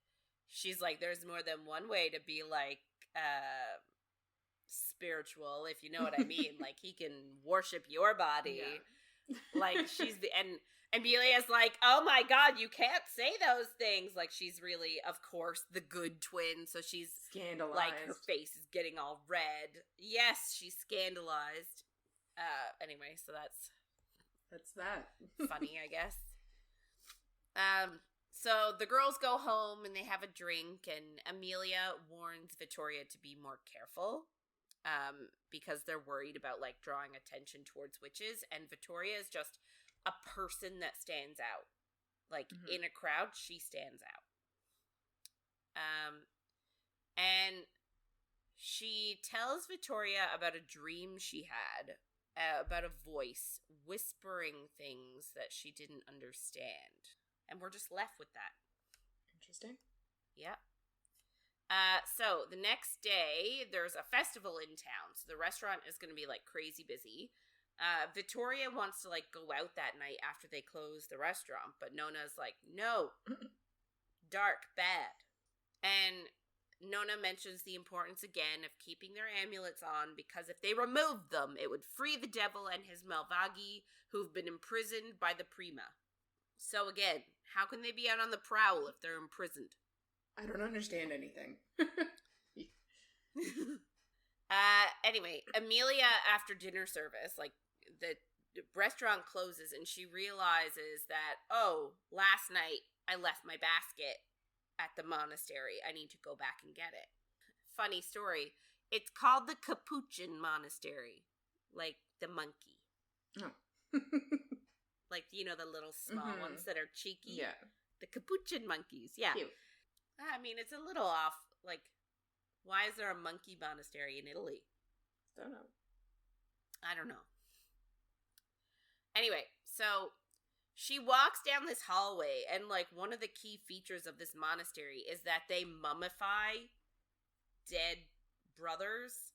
she's like, there's more than one way to be, like, spiritual, if you know what I mean. Like, he can worship your body. Like, and Emilia's like, oh my god, you can't say those things. Like, she's really, of course, the good twin, so she's scandalized. Like, her face is getting all red. Yes, she's scandalized. Anyway, so that's that. Funny, I guess. So the girls go home and they have a drink, and Emilia warns Vittoria to be more careful. Because they're worried about, like, drawing attention towards witches, and Vittoria is just a person that stands out. Like, in a crowd, she stands out. And she tells Vittoria about a dream she had, about a voice whispering things that she didn't understand. And we're just left with that. Interesting. Yep. So the next day, there's a festival in town, so the restaurant is going to be, like, crazy busy. Vittoria wants to, like, go out that night after they close the restaurant, but Nona's like, no, dark, bad. And Nona mentions the importance again of keeping their amulets on, because if they removed them, it would free the devil and his Malvaghi, who've been imprisoned by the Prima. So again, how can they be out on the prowl if they're imprisoned? I don't understand anything. Anyway, Emilia, after dinner service, like, the restaurant closes, and she realizes that, oh, last night I left my basket at the monastery. I need to go back and get it. Funny story. It's called the Capuchin Monastery. Like, the monkey. Oh. Like, you know, the little small ones that are cheeky? Yeah. The Capuchin monkeys, yeah. Cute. I mean, it's a little off. Like, why is there a monkey monastery in Italy? Don't know. I don't know. Anyway, so she walks down this hallway, and, like, one of the key features of this monastery is that they mummify dead brothers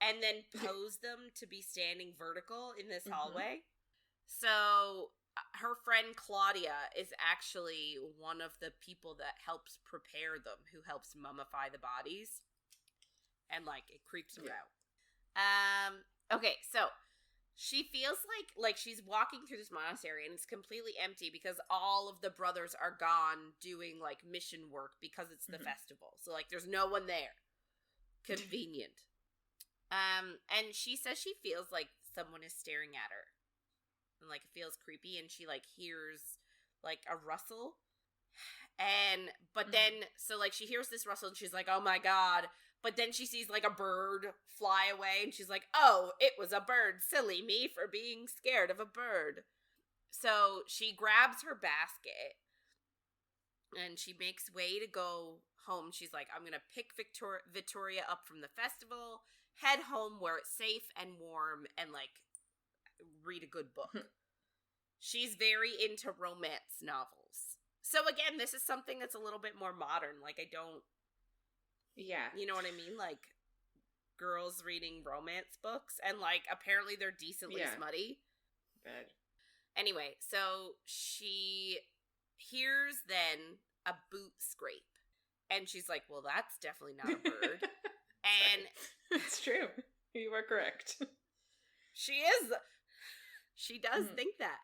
and then pose them to be standing vertical in this hallway. So her friend Claudia is actually one of the people that helps prepare them, who helps mummify the bodies. And, like, it creeps her out. Okay, so she feels like she's walking through this monastery, and it's completely empty because all of the brothers are gone doing, like, mission work because it's the festival. So, like, there's no one there. Convenient. And she says she feels like someone is staring at her. And, like, it feels creepy, and she, like, hears, like, a rustle. But then, so, like, she hears this rustle, and she's like, oh my god. But then she sees, like, a bird fly away, and she's like, oh, it was a bird. Silly me for being scared of a bird. So she grabs her basket, And she makes way to go home. She's like, I'm going to pick Victoria up from the festival, head home where it's safe and warm, and, like, read a good book. She's very into romance novels. So, again, this is something that's a little bit more modern. Like, I don't... Yeah. You know what I mean? Like, girls reading romance books. And, like, apparently they're decently smutty. Bad. Anyway, so she hears then a boot scrape. And she's like, well, that's definitely not a bird. And it's true. You are correct. She is. She does think that.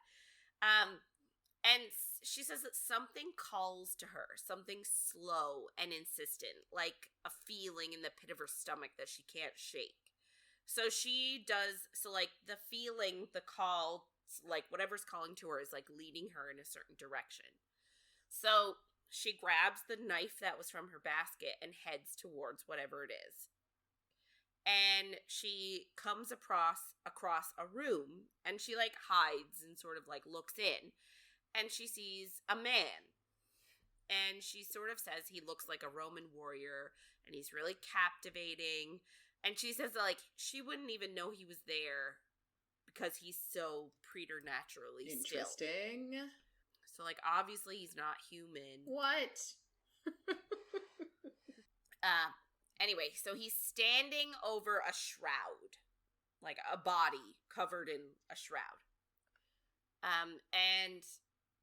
And she says that something calls to her, something slow and insistent, like a feeling in the pit of her stomach that she can't shake. So she does, like, the feeling, the call, like, whatever's calling to her is, like, leading her in a certain direction. So she grabs the knife that was from her basket and heads towards whatever it is. And she comes across a room, and she, like, hides and sort of, like, looks in. And she sees a man. And she sort of says he looks like a Roman warrior, and he's really captivating. And she says that, like, she wouldn't even know he was there because he's so preternaturally still. Interesting. So, like, obviously he's not human. What? Anyway, so he's standing over a shroud. Like, a body covered in a shroud. And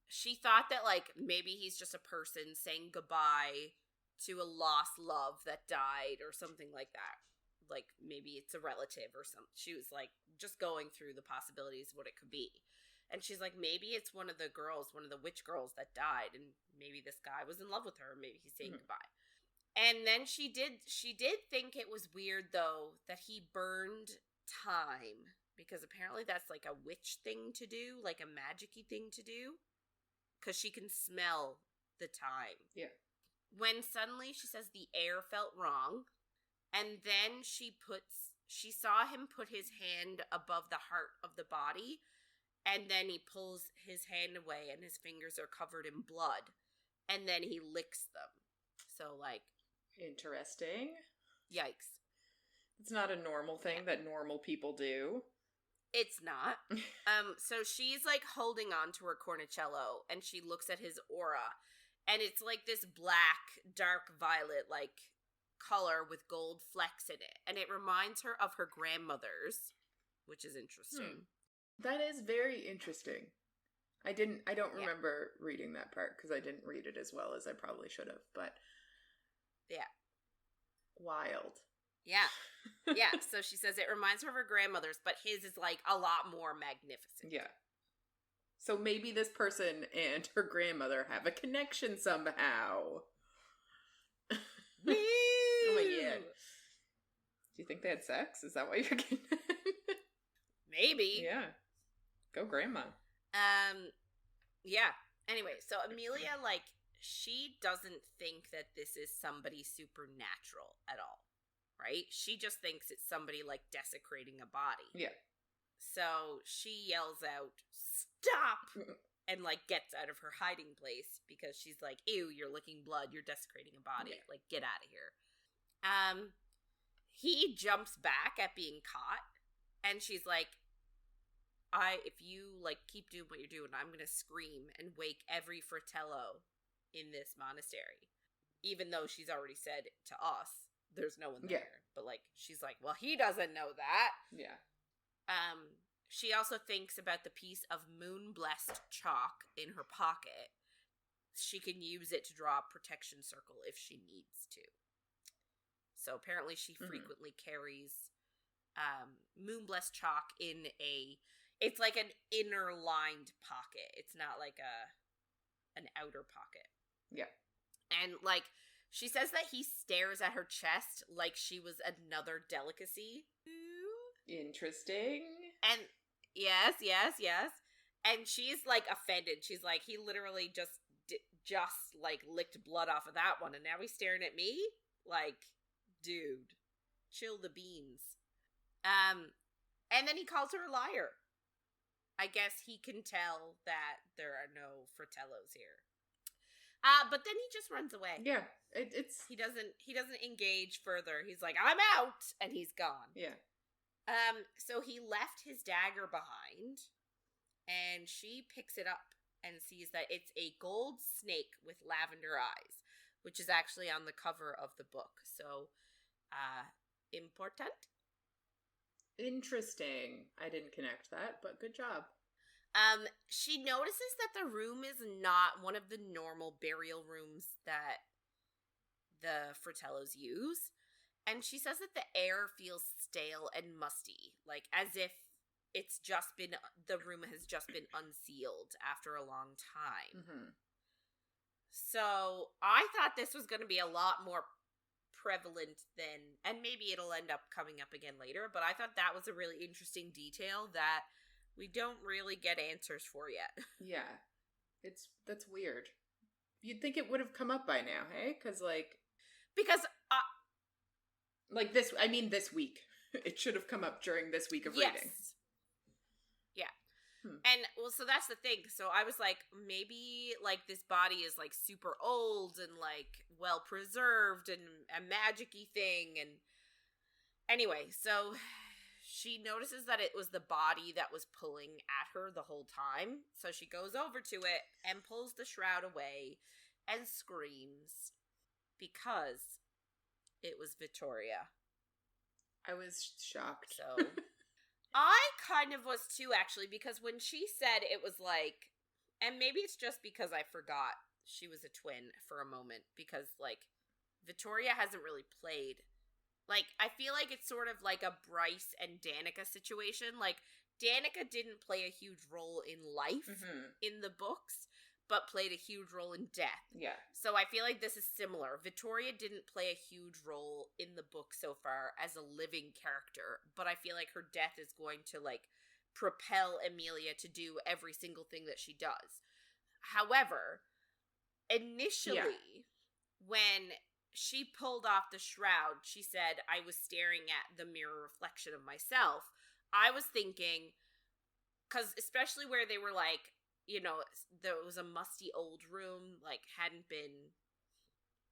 she thought that, like, maybe he's just a person saying goodbye to a lost love that died or something like that. Like, maybe it's a relative or something. She was, like, just going through the possibilities of what it could be. And she's like, maybe it's one of the witch girls that died, and maybe this guy was in love with her, maybe he's saying goodbye. And then she did think it was weird, though, that he burned time, because apparently that's, like, a witch thing to do, like a magic-y thing to do, because she can smell the time. Yeah. When suddenly, she says, the air felt wrong, and then she saw him put his hand above the heart of the body, and then he pulls his hand away, and his fingers are covered in blood, and then he licks them. So, like... Interesting. Yikes. It's not a normal thing that normal people do. It's not. So she's, like, holding on to her cornicello, and she looks at his aura, and it's, like, this black, dark violet, like, color with gold flecks in it, and it reminds her of her grandmother's, which is interesting. That is very interesting. I don't remember reading that part, because I didn't read it as well as I probably should have, but... Yeah. Wild. Yeah. Yeah, so she says it reminds her of her grandmother's, but his is, like, a lot more magnificent. Yeah. So maybe this person and her grandmother have a connection somehow. Woo! Oh my god. Do you think they had sex? Is that why you're getting Maybe. Yeah. Go grandma. Yeah. Anyway, so Emilia, like, she doesn't think that this is somebody supernatural at all, right? She just thinks it's somebody, like, desecrating a body. Yeah. So she yells out, stop! And, like, gets out of her hiding place because she's like, ew, you're licking blood, you're desecrating a body. Yeah. Like, get out of here. He jumps back at being caught, and she's like, if you, like, keep doing what you're doing, I'm gonna scream and wake every fratello in this monastery. Even though she's already said to us, there's no one there. Yeah. But, like, she's like, well, he doesn't know that. Yeah. She also thinks about the piece of moon-blessed chalk in her pocket. She can use it to draw a protection circle if she needs to. So apparently she frequently carries moon-blessed chalk in it's like an inner lined pocket. It's not like an outer pocket. Yeah. And, like, she says that he stares at her chest like she was another delicacy. Interesting. And yes. And she's, like, offended. She's like, he literally just like, licked blood off of that one, and now he's staring at me? Like, dude, chill the beans. And then he calls her a liar. I guess he can tell that there are no fratellos here. But then he just runs away. Yeah, it's he doesn't engage further. He's like, I'm out, and he's gone. Yeah. So he left his dagger behind, and she picks it up and sees that it's a gold snake with lavender eyes, which is actually on the cover of the book. So, important. Interesting. I didn't connect that, but good job. She notices that the room is not one of the normal burial rooms that the Fratellos use. And she says that the air feels stale and musty, like as if the room has just been unsealed after a long time. Mm-hmm. So I thought this was going to be a lot more prevalent than, and maybe it'll end up coming up again later, but I thought that was a really interesting detail that we don't really get answers for yet. Yeah. That's weird. You'd think it would have come up by now, hey? Because this week. It should have come up during this week of reading. Yeah. And, well, so that's the thing. So I was like, maybe, like, this body is, like, super old and, like, well-preserved and a magic-y thing. And anyway, so she notices that it was the body that was pulling at her the whole time. So she goes over to it and pulls the shroud away and screams because it was Vittoria. I was shocked. So I kind of was too, actually, because when she said it was like, and maybe it's just because I forgot she was a twin for a moment, because, like, Vittoria hasn't really played. Like, I feel like it's sort of like a Bryce and Danica situation. Like, Danica didn't play a huge role in life in the books, but played a huge role in death. Yeah. So I feel like this is similar. Vittoria didn't play a huge role in the book so far as a living character, but I feel like her death is going to, like, propel Emilia to do every single thing that she does. However, initially, when she pulled off the shroud, she said, I was staring at the mirror reflection of myself. I was thinking, because especially where they were like, you know, there was a musty old room, like, hadn't been,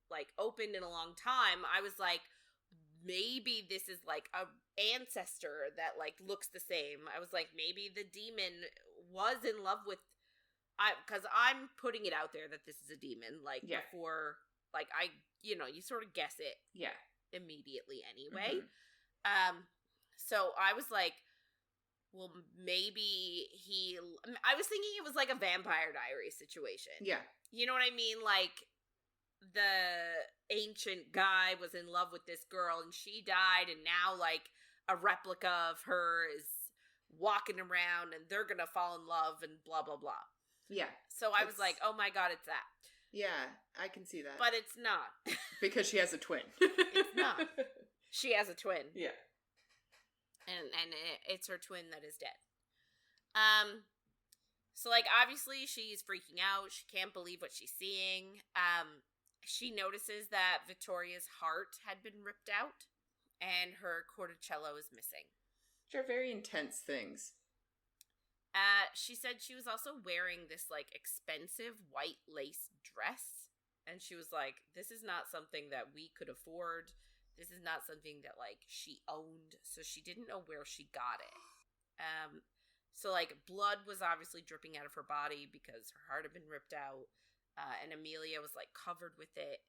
like, opened in a long time. I was like, maybe this is, like, a ancestor that, like, looks the same. I was like, maybe the demon was in love with, because I'm putting it out there that this is a demon, like, before, like, you sort of guess it immediately anyway. So I was like, well, maybe I was thinking it was like a Vampire Diaries situation. Yeah. You know what I mean? Like, the ancient guy was in love with this girl and she died, and now, like, a replica of her is walking around and they're gonna fall in love and blah, blah, blah. Yeah. So I was like, oh my god, it's that. Yeah, I can see that. But it's not. Because she has a twin. It's not. She has a twin. Yeah. And it's her twin that is dead. So, like, obviously she's freaking out. She can't believe what she's seeing. She notices that Vittoria's heart had been ripped out and her corticello is missing. Which are very intense things. She said she was also wearing this, like, expensive white lace dress. And she was like, this is not something that we could afford. This is not something that, like, she owned, so she didn't know where she got it. So, like, blood was obviously dripping out of her body because her heart had been ripped out, and Emilia was, like, covered with it.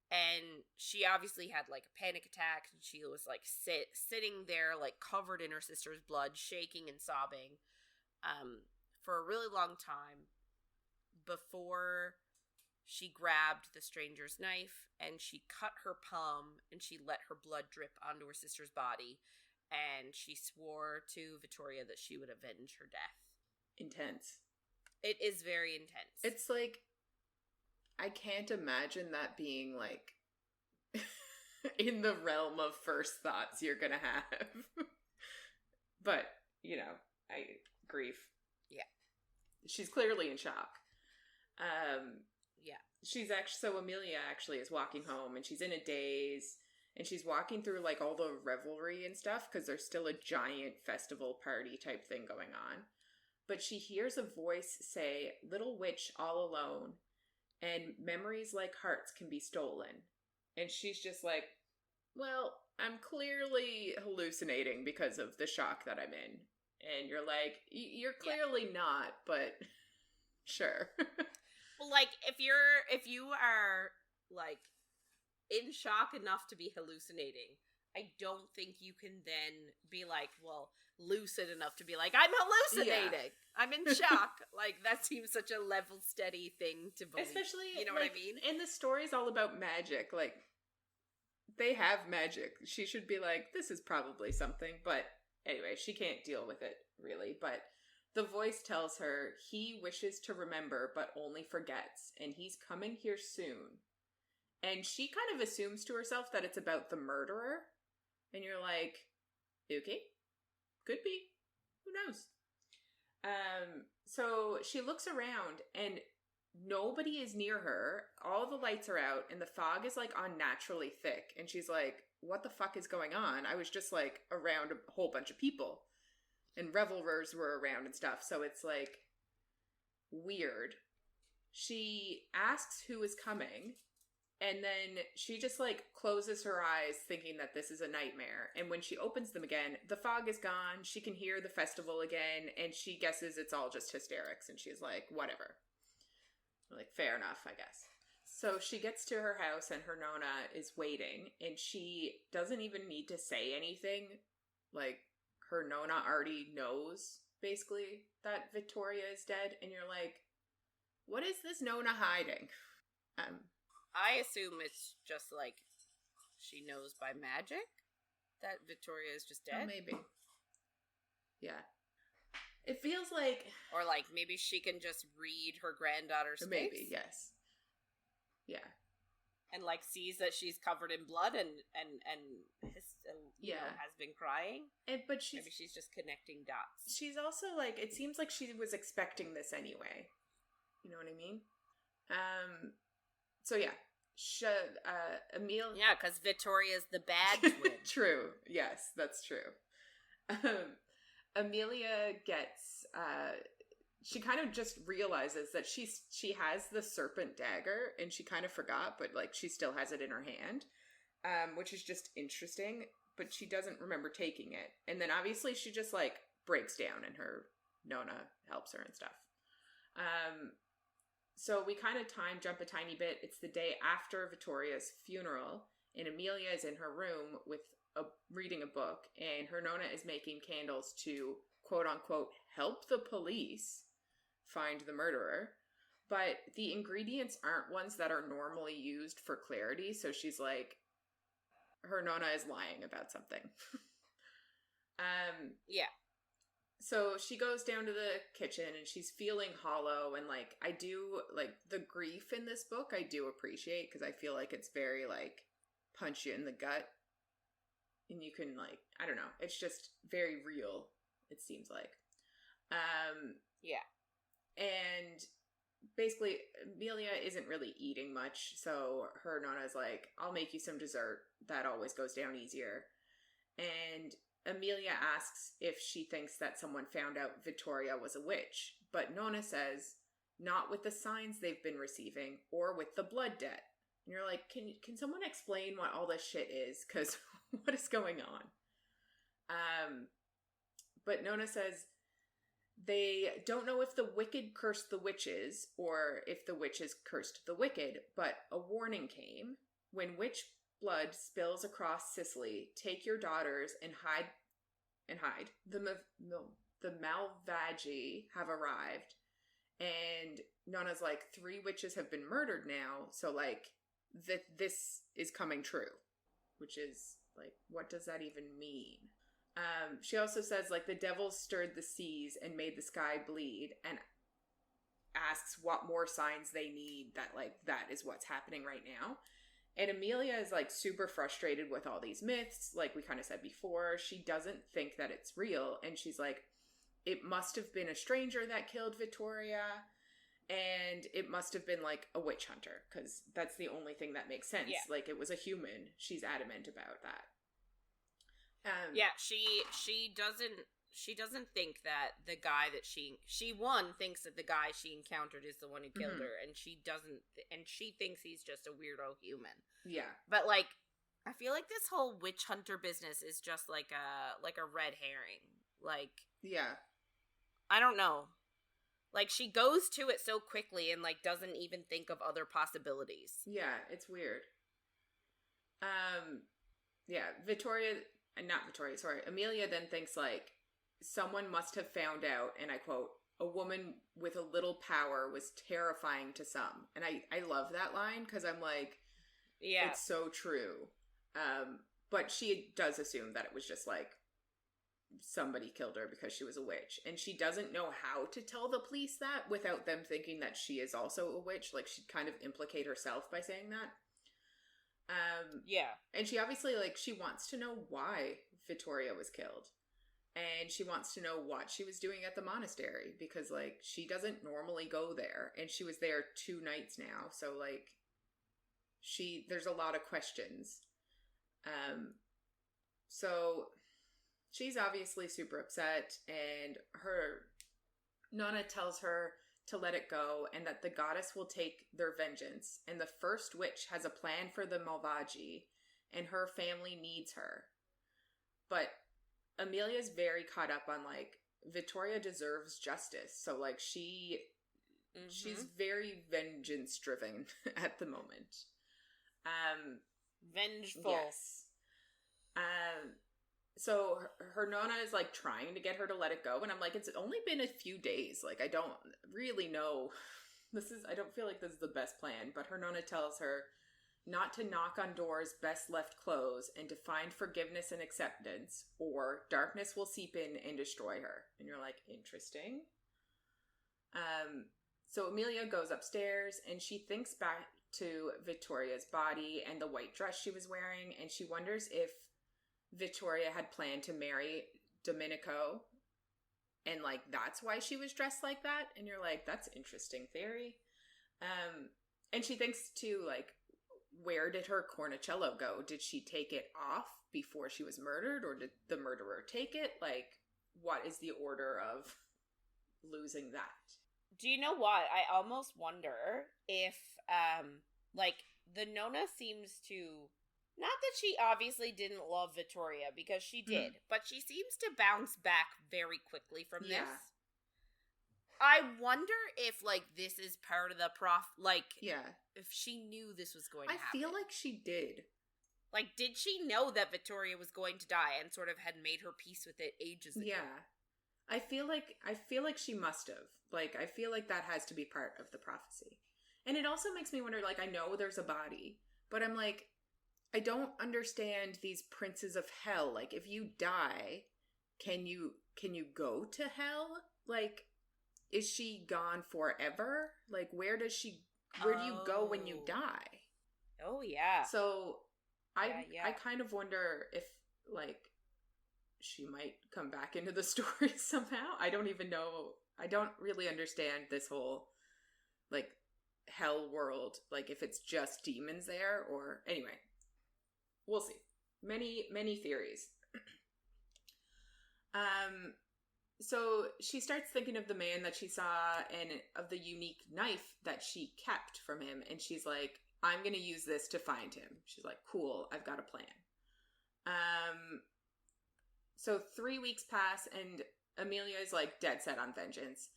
And she obviously had, like, a panic attack, and she was, like, sitting there, like, covered in her sister's blood, shaking and sobbing, for a really long time before she grabbed the stranger's knife and she cut her palm and she let her blood drip onto her sister's body, and she swore to Vittoria that she would avenge her death. Intense. It is very intense. It's like, I can't imagine that being, like, in the realm of first thoughts you're gonna have. But, you know, grief. Yeah. She's clearly in shock. Yeah. So Emilia actually is walking home and she's in a daze and she's walking through, like, all the revelry and stuff because there's still a giant festival party type thing going on. But she hears a voice say, "Little witch all alone," and memories like hearts can be stolen. And she's just like, well, I'm clearly hallucinating because of the shock that I'm in. And you're like, you're clearly not, but sure. Well, like, if you are, like, in shock enough to be hallucinating, I don't think you can then be like, well, lucid enough to be like, I'm hallucinating. Yeah. I'm in shock. Like, that seems such a level steady thing to believe. Especially, you know like, what I mean? And the story's all about magic. Like, they have magic. She should be like, this is probably something. But anyway, she can't deal with it, really. But the voice tells her he wishes to remember, but only forgets. And he's coming here soon. And she kind of assumes to herself that it's about the murderer. And you're like, okay, could be. Who knows? So she looks around and nobody is near her. All the lights are out and the fog is like unnaturally thick. And she's like, what the fuck is going on? I was just like around a whole bunch of people and revelers were around and stuff. So it's like weird. She asks who is coming. And then she just, like, closes her eyes thinking that this is a nightmare. And when she opens them again, the fog is gone. She can hear the festival again. And she guesses it's all just hysterics. And she's like, whatever. Like, fair enough, I guess. So she gets to her house and her Nona is waiting. And she doesn't even need to say anything. Like, her Nona already knows, basically, that Victoria is dead. And you're like, what is this Nona hiding? I assume it's just, like, she knows by magic that Victoria is just dead. Oh, maybe. Yeah. It feels like... Or, like, maybe she can just read her granddaughter's face. Maybe, yes. Yeah. And, like, sees that she's covered in blood and you know, has been crying. But maybe she's just connecting dots. She's also, like, it seems like she was expecting this anyway. You know what I mean? So yeah, Emilia... Yeah, because Victoria's the bad twin. True. Yes, that's true. Emilia gets... she kind of just realizes that she has the serpent dagger, and she kind of forgot, but, like, she still has it in her hand, which is just interesting, but she doesn't remember taking it. And then, obviously, she just, like, breaks down, and her Nona helps her and stuff. So we kind of time jump a tiny bit. It's the day after Victoria's funeral, and Emilia is in her room reading a book, and her Nona is making candles to, quote-unquote, help the police find the murderer. But the ingredients aren't ones that are normally used for clarity, so she's like, her Nona is lying about something. Yeah. So she goes down to the kitchen and she's feeling hollow, and like, I do, like, the grief in this book I do appreciate, because I feel like it's very, like, punch you in the gut, and you can, like, I don't know, it's just very real, it seems like. Yeah. And basically Emilia isn't really eating much, so her Nona's like, I'll make you some dessert, that always goes down easier. And Emilia asks if she thinks that someone found out Victoria was a witch, but Nona says, not with the signs they've been receiving, or with the blood debt. And you're like, can someone explain what all this shit is? Because what is going on? But Nona says they don't know if the wicked cursed the witches, or if the witches cursed the wicked, but a warning came. When witch blood spills across Sicily, take your daughters and hide. The Malvagi have arrived. And Nona's like, 3 witches have been murdered now, so, like, this is coming true. Which is, like, what does that even mean? She also says, like, the devil stirred the seas and made the sky bleed, and asks what more signs they need that, like, that is what's happening right now. And Emilia is, like, super frustrated with all these myths, like we kind of said before. She doesn't think that it's real, and she's like, it must have been a stranger that killed Victoria, and it must have been, like, a witch hunter, because that's the only thing that makes sense. Yeah. Like, it was a human. She's adamant about that. Yeah, she doesn't she doesn't think that the guy that she one thinks that the guy she encountered is the one who killed her, and she doesn't, and she thinks he's just a weirdo human. Yeah. But like, I feel like this whole witch hunter business is just like a red herring. Like, yeah, I don't know. Like, she goes to it so quickly and like doesn't even think of other possibilities. Yeah, it's weird. Emilia then thinks like someone must have found out, and I quote, "A woman with a little power was terrifying to some." And I love that line because I'm like, yeah, it's so true. But she does assume that it was just like somebody killed her because she was a witch, and she doesn't know how to tell the police that without them thinking that she is also a witch. Like, she'd kind of implicate herself by saying that. Yeah. And she obviously, like, she wants to know why Vittoria was killed. And she wants to know what she was doing at the monastery, because, like, she doesn't normally go there. And she was there 2 nights now. So, like, there's a lot of questions. So she's obviously super upset, and her Nonna tells her to let it go and that the goddess will take their vengeance, and the first witch has a plan for the Malvagi, and her family needs her. But Emilia's very caught up on, like, Vittoria deserves justice, so, like, she's very vengeance driven at the moment. Vengeful. Yes. So her Nonna is, like, trying to get her to let it go, and I'm like, it's only been a few days. Like, I don't really know. I don't feel like this is the best plan, but her Nonna tells her not to knock on doors best left closed, and to find forgiveness and acceptance, or darkness will seep in and destroy her. And you're like, interesting. So Emilia goes upstairs, and she thinks back to Vittoria's body and the white dress she was wearing, and she wonders if Vittoria had planned to marry Domenico, and, like, that's why she was dressed like that. And you're like, that's interesting theory. And she thinks too, like, where did her cornicello go? Did she take it off before she was murdered, or did the murderer take it? Like, what is the order of losing that? Do you know what? I almost wonder if, like, the Nonna seems to... Not that she obviously didn't love Vittoria, because she did, but she seems to bounce back very quickly from this. I wonder if, like, this is part of the if she knew this was going to happen. I feel like she did. Like, did she know that Vittoria was going to die and sort of had made her peace with it ages ago? Yeah. I feel like she must have. Like, I feel like that has to be part of the prophecy. And it also makes me wonder, like, I know there's a body, but I'm like, I don't understand these princes of hell. Like, if you die, can you go to hell? Like, is she gone forever? Like, where do you go when you die? Oh, yeah. So I kind of wonder if, like, she might come back into the story somehow. I don't even know. I don't really understand this whole, like, hell world. Like, if it's just demons there, or... Anyway. We'll see. Many theories. So she starts thinking of the man that she saw and of the unique knife that she kept from him. And she's like, I'm going to use this to find him. She's like, cool, I've got a plan. So 3 weeks pass, and Emilia is, like, dead set on vengeance.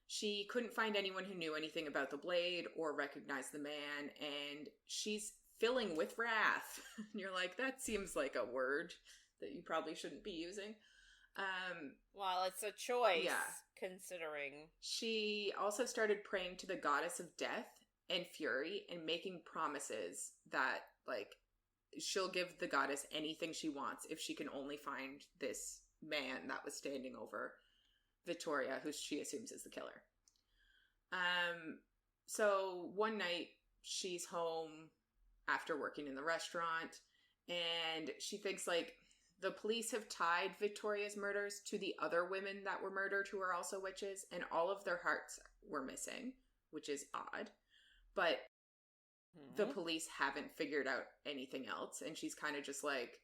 She couldn't find anyone who knew anything about the blade or recognized the man, and she's filling with wrath. And you're like, that seems like a word that you probably shouldn't be using. Well, it's a choice, considering. She also started praying to the goddess of death and fury and making promises that, like, she'll give the goddess anything she wants if she can only find this man that was standing over Vittoria, who she assumes is the killer. So one night she's home after working in the restaurant, and she thinks, like, the police have tied Vittoria's murders to the other women that were murdered who are also witches, and all of their hearts were missing, which is odd. But the police haven't figured out anything else, and she's kind of just like...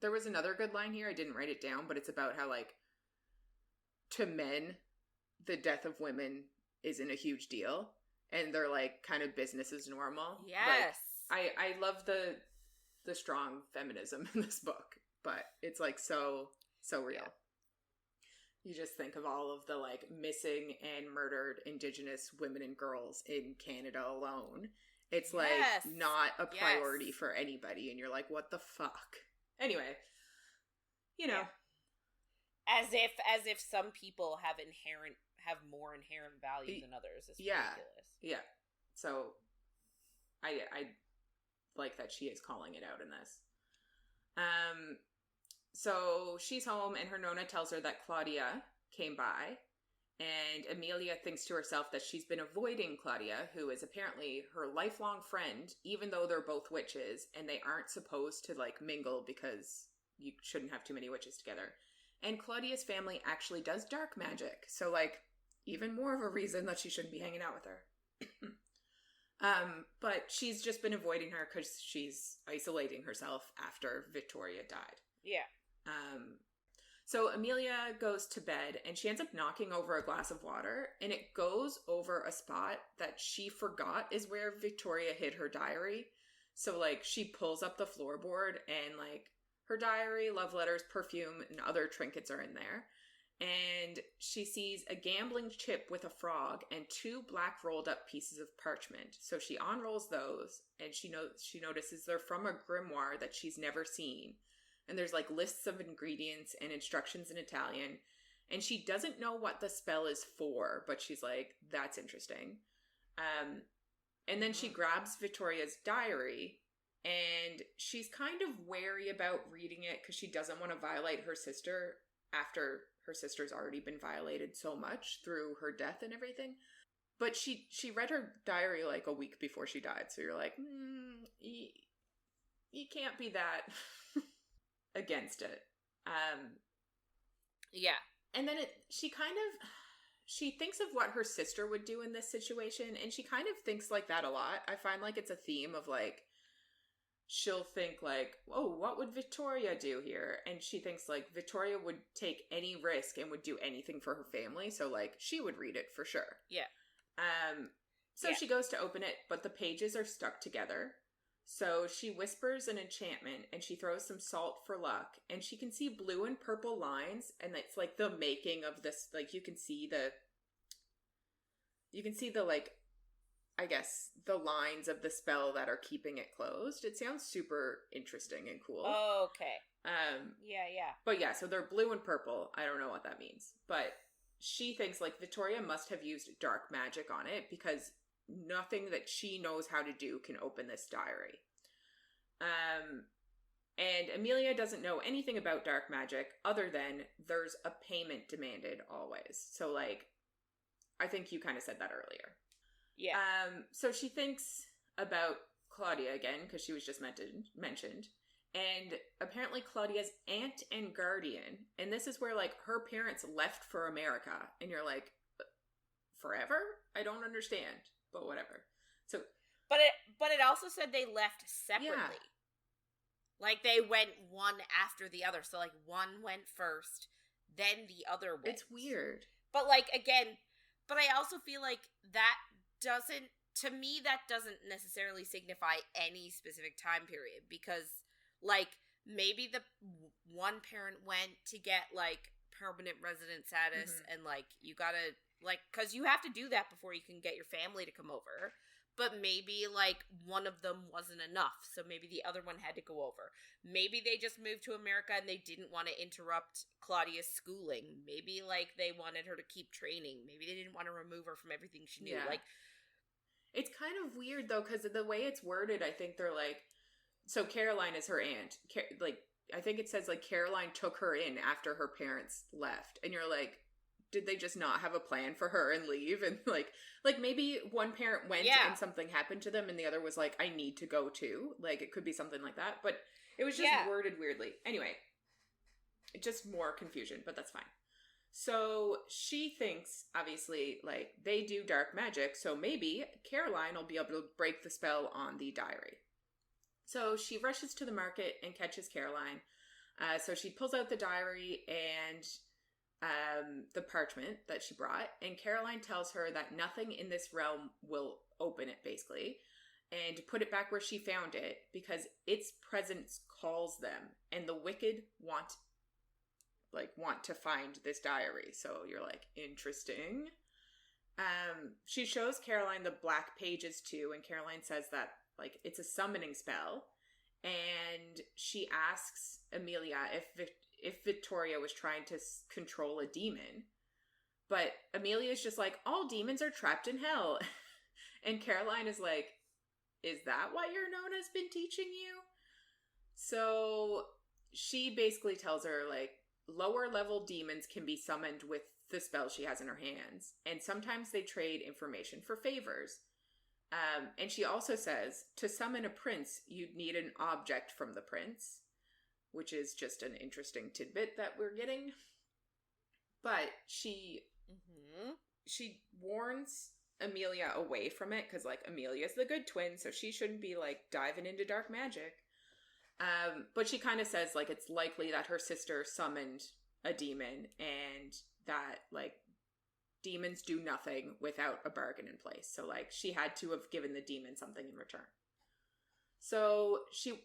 There was another good line here, I didn't write it down, but it's about how, like, to men, the death of women isn't a huge deal. And they're like kind of business as normal. Yes. Like, I love the strong feminism in this book, but it's like so real. Yeah. You just think of all of the like missing and murdered Indigenous women and girls in Canada alone. It's like not a priority for anybody, and you're like, what the fuck? Anyway, you know. As if some people have more inherent value than others. It's ridiculous. Yeah. So I like that she is calling it out in this. So she's home, and her Nona tells her that Claudia came by, and Emilia thinks to herself that she's been avoiding Claudia, who is apparently her lifelong friend, even though they're both witches, and they aren't supposed to like mingle because you shouldn't have too many witches together. And Claudia's family actually does dark magic, so like even more of a reason that she shouldn't be hanging out with her. But she's just been avoiding her because she's isolating herself after Victoria died. Yeah. So Emilia goes to bed, and she ends up knocking over a glass of water, and it goes over a spot that she forgot is where Victoria hid her diary. So like she pulls up the floorboard, and like her diary, love letters, perfume, and other trinkets are in there. And she sees a gambling chip with a frog and 2 black rolled up pieces of parchment. So she unrolls those, and she notices they're from a grimoire that she's never seen. And there's like lists of ingredients and instructions in Italian. And she doesn't know what the spell is for, but she's like, that's interesting. And then she grabs Victoria's diary, and she's kind of wary about reading it because she doesn't want to violate her sister after her sister's already been violated so much through her death and everything. But she read her diary like a week before she died. So you're like, you can't be that against it. Yeah. And then she thinks of what her sister would do in this situation, and she kind of thinks like that a lot. I find like it's a theme of like, she'll think like, oh, what would Victoria do here? And she thinks like Victoria would take any risk and would do anything for her family. So like she would read it for sure. Yeah. So she goes to open it, but the pages are stuck together. So she whispers an enchantment, and she throws some salt for luck, and she can see blue and purple lines, and it's like the making of this, like you can see the like, I guess, the lines of the spell that are keeping it closed. It sounds super interesting and cool. Oh, okay. Yeah. But yeah, so they're blue and purple. I don't know what that means. But she thinks like Victoria must have used dark magic on it, because nothing that she knows how to do can open this diary. And Emilia doesn't know anything about dark magic other than there's a payment demanded always. So like, I think you kind of said that earlier. Yeah. So she thinks about Claudia again, because she was just mentioned. And apparently Claudia's aunt and guardian, and this is where like her parents left for America, and you're like, forever? I don't understand, but whatever. So, but it also said they left separately. Yeah. Like they went one after the other. So like one went first, then the other went. It's weird. But like again, but I also feel like that doesn't necessarily signify any specific time period, because like maybe the one parent went to get like permanent resident status, and like you gotta like, because you have to do that before you can get your family to come over, but maybe like one of them wasn't enough, so maybe the other one had to go over. Maybe they just moved to America and they didn't want to interrupt Claudia's schooling. Maybe like they wanted her to keep training. Maybe they didn't want to remove her from everything she knew. Like, it's kind of weird though, because of the way it's worded. I think they're like, so Caroline is her aunt. Like, I think it says like Caroline took her in after her parents left, and you're like, did they just not have a plan for her and leave? And like maybe one parent went and something happened to them, and the other was like, I need to go too. Like, it could be something like that, but it was just worded weirdly. Anyway, just more confusion, but that's fine. So she thinks, obviously, like, they do dark magic, so maybe Caroline will be able to break the spell on the diary. So she rushes to the market and catches Caroline. So she pulls out the diary, and the parchment that she brought, and Caroline tells her that nothing in this realm will open it, basically, and put it back where she found it because its presence calls them, and the wicked want to find this diary. So you're like, interesting. She shows Caroline the black pages too, and Caroline says that like it's a summoning spell, and she asks Emilia if Victoria was trying to control a demon, but Amelia's just like, all demons are trapped in hell. And Caroline is like, is that what your Nona's been teaching you? So she basically tells her, like, lower level demons can be summoned with the spell she has in her hands, and sometimes they trade information for favors. And she also says, to summon a prince, you'd need an object from the prince, which is just an interesting tidbit that we're getting. But she warns Emilia away from it, because, like, Emilia's the good twin, so she shouldn't be, like, diving into dark magic. But she kind of says, like, it's likely that her sister summoned a demon, and that, like, demons do nothing without a bargain in place. So, like, she had to have given the demon something in return. So she...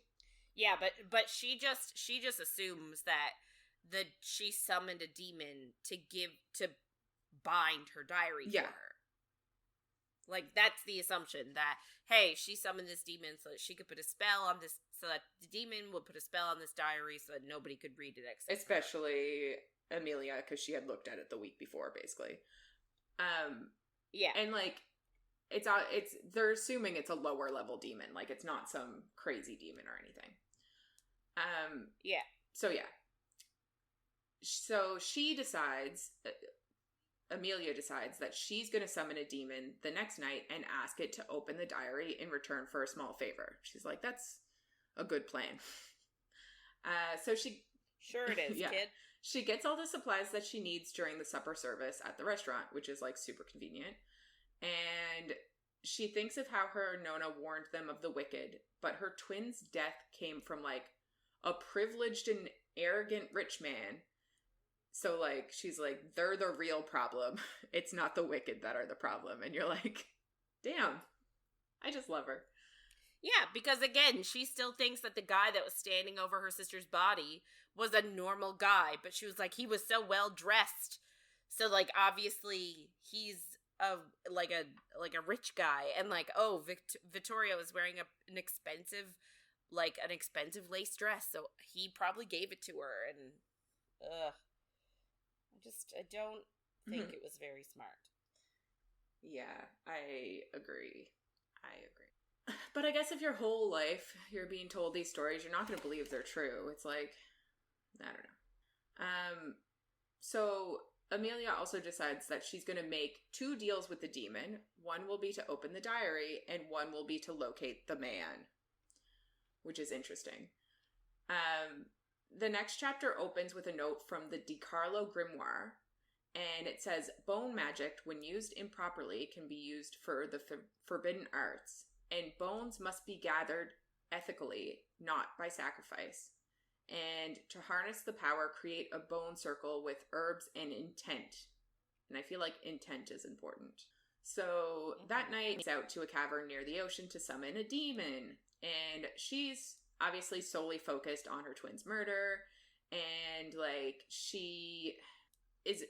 Yeah, but she just assumes that she summoned a demon to bind her diary for her. Like, that's the assumption, that, hey, she summoned this demon so that she could put a spell on this, so that the demon would put a spell on this diary so that nobody could read it except especially Emilia, because she had looked at it the week before, basically. Yeah. And, like, they're assuming it's a lower level demon. Like, it's not some crazy demon or anything. Yeah. So, yeah. So she decides... Emilia decides that she's going to summon a demon the next night and ask it to open the diary in return for a small favor. She's like, that's a good plan. So she... Sure it is, kid. She gets all the supplies that she needs during the supper service at the restaurant, which is, like, super convenient. And she thinks of how her Nona warned them of the wicked, but her twin's death came from, like, a privileged and arrogant rich man. So, like, she's like, they're the real problem. It's not the wicked that are the problem. And you're like, damn, I just love her. Yeah, because, again, she still thinks that the guy that was standing over her sister's body was a normal guy. But she was like, he was so well dressed. So, like, obviously, he's a rich guy. And, like, oh, Vittoria was wearing an expensive lace dress. So he probably gave it to her. And, I don't think it was very smart. Yeah, I agree. But I guess if your whole life you're being told these stories, you're not going to believe they're true. It's like, I don't know. So Emilia also decides that she's going to make 2 deals with the demon. One will be to open the diary, and one will be to locate the man, which is interesting. The next chapter opens with a note from the Di Carlo grimoire, and it says, bone magic, when used improperly, can be used for the forbidden arts, and bones must be gathered ethically, not by sacrifice. And to harness the power, create a bone circle with herbs and intent. And I feel like intent is important. So that night, she's out to a cavern near the ocean to summon a demon, and she's obviously solely focused on her twin's murder, and, like, she is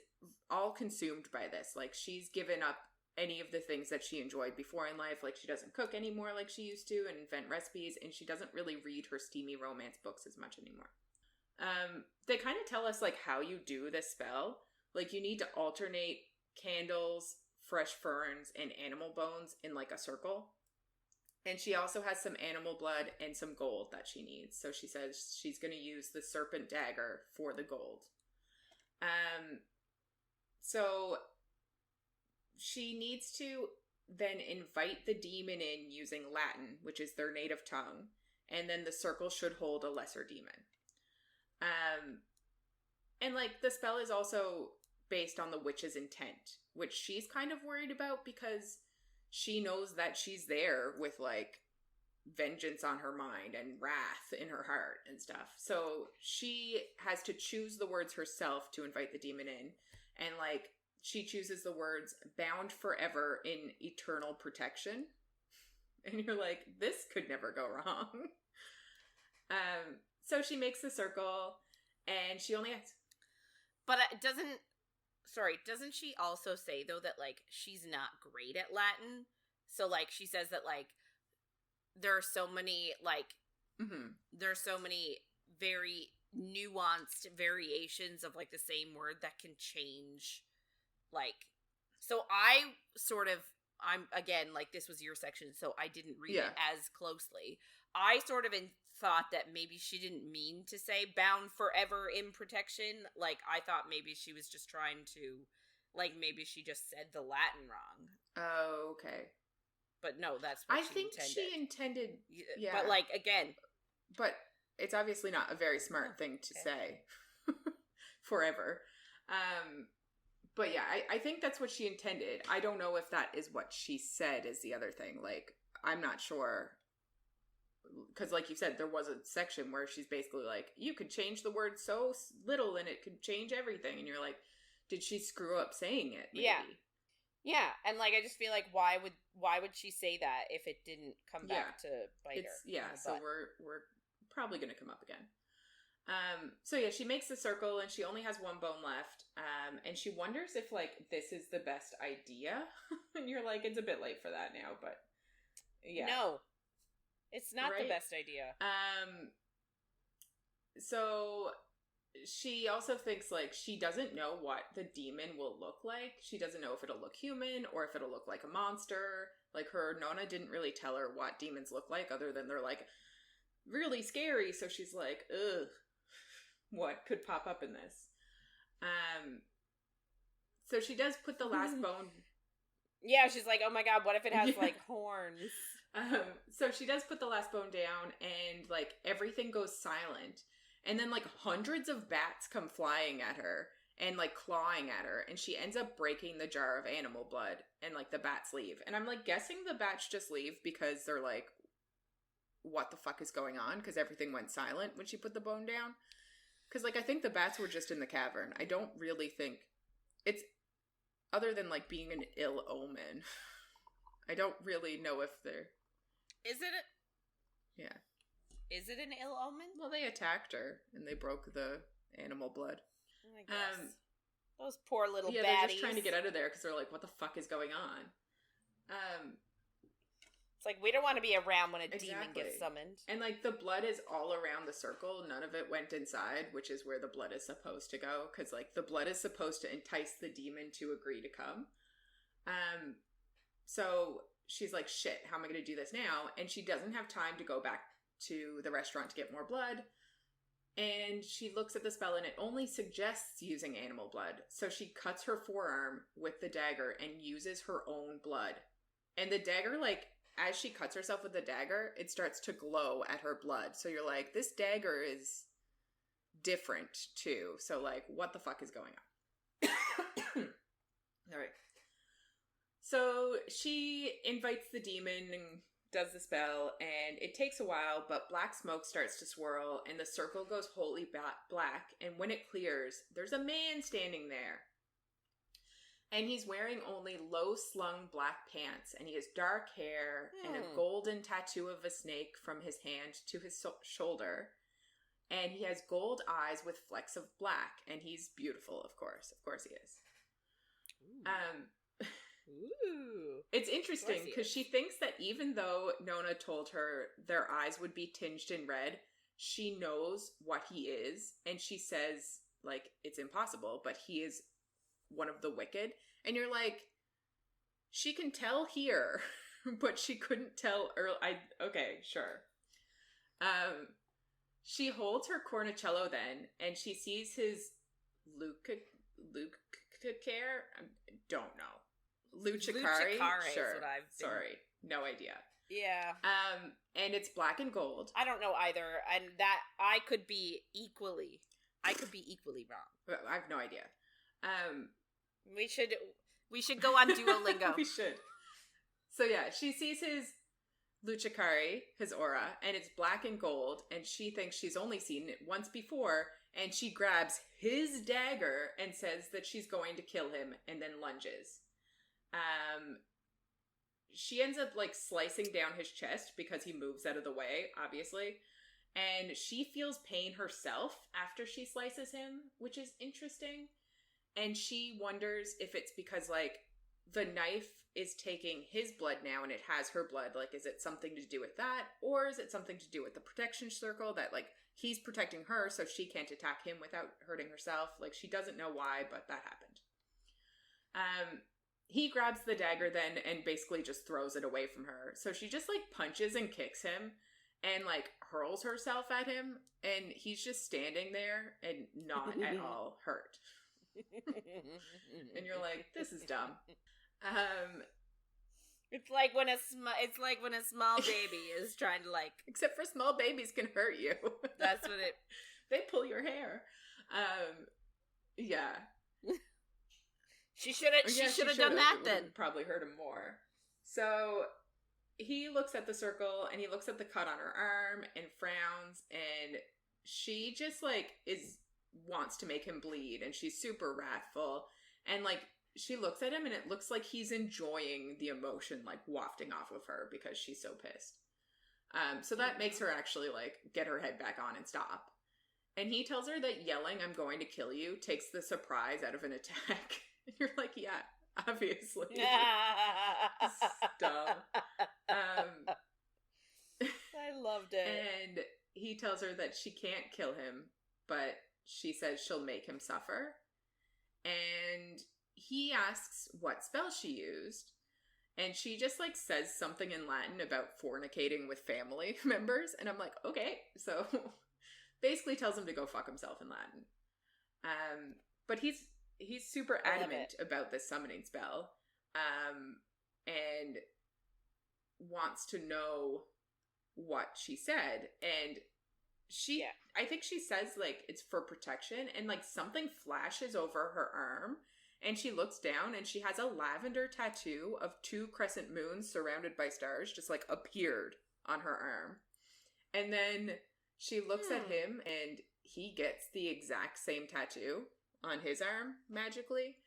all consumed by this. Like, she's given up any of the things that she enjoyed before in life. Like, she doesn't cook anymore like she used to and invent recipes, and she doesn't really read her steamy romance books as much anymore. They kind of tell us, like, how you do this spell. Like, you need to alternate candles, fresh ferns, and animal bones in, like, a circle. And she also has some animal blood and some gold that she needs. So she says she's going to use the serpent dagger for the gold. So she needs to then invite the demon in using Latin, which is their native tongue. And then the circle should hold a lesser demon. And, like, the spell is also based on the witch's intent, which she's kind of worried about because she knows that she's there with, like, vengeance on her mind and wrath in her heart and stuff. So she has to choose the words herself to invite the demon in. And like, she chooses the words bound forever in eternal protection. And you're like, this could never go wrong. So she makes the circle and she only has... But doesn't she also say though that like she's not great at Latin? So like she says that like there are so many like there are so many very nuanced variations of like the same word that can change like. So I'm again like this was your section, so I didn't read it as closely. I sort of thought that maybe she didn't mean to say bound forever in protection. Like I thought maybe she was just trying to like maybe she just said the Latin wrong. Oh, okay. But no, that's what she intended. Yeah. But like again, but it's obviously not a very smart thing to say. Forever. But yeah, I think that's what she intended. I don't know if that is what she said is the other thing. Like, I'm not sure. Because like you said, there was a section where she's basically like, you could change the word so little and it could change everything. And you're like, did she screw up saying it? Maybe? Yeah. And like, I just feel like, why would she say that if it didn't come back to bite her? Yeah, so we're probably going to come up again. So yeah, she makes the circle and she only has one bone left. And she wonders if like this is the best idea. And you're like, it's a bit late for that now, but yeah. No, it's not the best idea. So she also thinks like she doesn't know what the demon will look like. She doesn't know if it'll look human or if it'll look like a monster. Like her Nona didn't really tell her what demons look like other than they're like really scary. So she's like, ugh. What could pop up in this? So she does put the last bone. Yeah, she's like, oh my god, what if it has like horns? So she does put the last bone down, and like everything goes silent, and then like hundreds of bats come flying at her and like clawing at her, and she ends up breaking the jar of animal blood, and like the bats leave, and I'm like guessing the bats just leave because they're like, what the fuck is going on? Because everything went silent when she put the bone down. Because, like, I think the bats were just in the cavern. I don't really think it's, other than, like, being an ill omen, I don't really know if they're... Is it Yeah. Is it an ill omen? Well, they attacked her, and they broke the animal blood. I guess. Those poor little baddies. Yeah, they're just trying to get out of there, because they're like, what the fuck is going on? It's like, we don't want to be around when a demon gets summoned. And, like, the blood is all around the circle. None of it went inside, which is where the blood is supposed to go. Because, like, the blood is supposed to entice the demon to agree to come. So she's like, shit, how am I going to do this now? And she doesn't have time to go back to the restaurant to get more blood. And she looks at the spell, and it only suggests using animal blood. So she cuts her forearm with the dagger and uses her own blood. And the dagger, like... as she cuts herself with the dagger, it starts to glow at her blood. So you're like, this dagger is different too. So like, what the fuck is going on? All right. So she invites the demon and does the spell, and it takes a while, but black smoke starts to swirl, and the circle goes wholly black. And when it clears, there's a man standing there. And he's wearing only low-slung black pants, and he has dark hair and a golden tattoo of a snake from his hand to his shoulder. And he has gold eyes with flecks of black, and he's beautiful, of course. Of course he is. Ooh. It's interesting, because she thinks that even though Nona told her their eyes would be tinged in red, she knows what he is, and she says, like, it's impossible, but he is... one of the wicked. And you're like, she can tell here, but she couldn't tell early. Okay, sure. She holds her cornicello then, and she sees his Luke care. I don't know. Luchicari? Sure. Is what I've been... Sorry. No idea. Yeah. And it's black and gold. I don't know either. And that I could be equally wrong. I have no idea. We should go on Duolingo. We should. So yeah, she sees his Luchikari, his aura, and it's black and gold, and she thinks she's only seen it once before, and she grabs his dagger and says that she's going to kill him, and then lunges. She ends up, like, slicing down his chest because he moves out of the way, obviously, and she feels pain herself after she slices him, which is interesting, and she wonders if it's because, like, the knife is taking his blood now and it has her blood. Like, is it something to do with that? Or is it something to do with the protection circle that, like, he's protecting her so she can't attack him without hurting herself? Like, she doesn't know why, but that happened. He grabs the dagger then and basically just throws it away from her. So she just, like, punches and kicks him and, like, hurls herself at him. And he's just standing there and not at all hurt. And you're like, this is dumb. It's like when a small baby is trying to, like, except for small babies can hurt you. That's what it. They pull your hair. Yeah. She should have done that then. Probably hurt him more. So he looks at the circle and he looks at the cut on her arm and frowns, and she just, like, wants to make him bleed, and she's super wrathful, and, like, she looks at him and it looks like he's enjoying the emotion, like, wafting off of her because she's so pissed. So that makes her actually, like, get her head back on and stop. And he tells her that yelling, "I'm going to kill you," takes the surprise out of an attack. And you're like, yeah, obviously. Dumb. I loved it. And he tells her that she can't kill him, but she says she'll make him suffer. And he asks what spell she used, and she just, like, says something in Latin about fornicating with family members, and I'm like, okay, so basically tells him to go fuck himself in Latin. But he's super adamant about this summoning spell, and wants to know what she said, and I think she says, like, it's for protection, and, like, something flashes over her arm. And she looks down and she has a lavender tattoo of 2 crescent moons surrounded by stars just, like, appeared on her arm. And then she looks at him and he gets the exact same tattoo on his arm magically.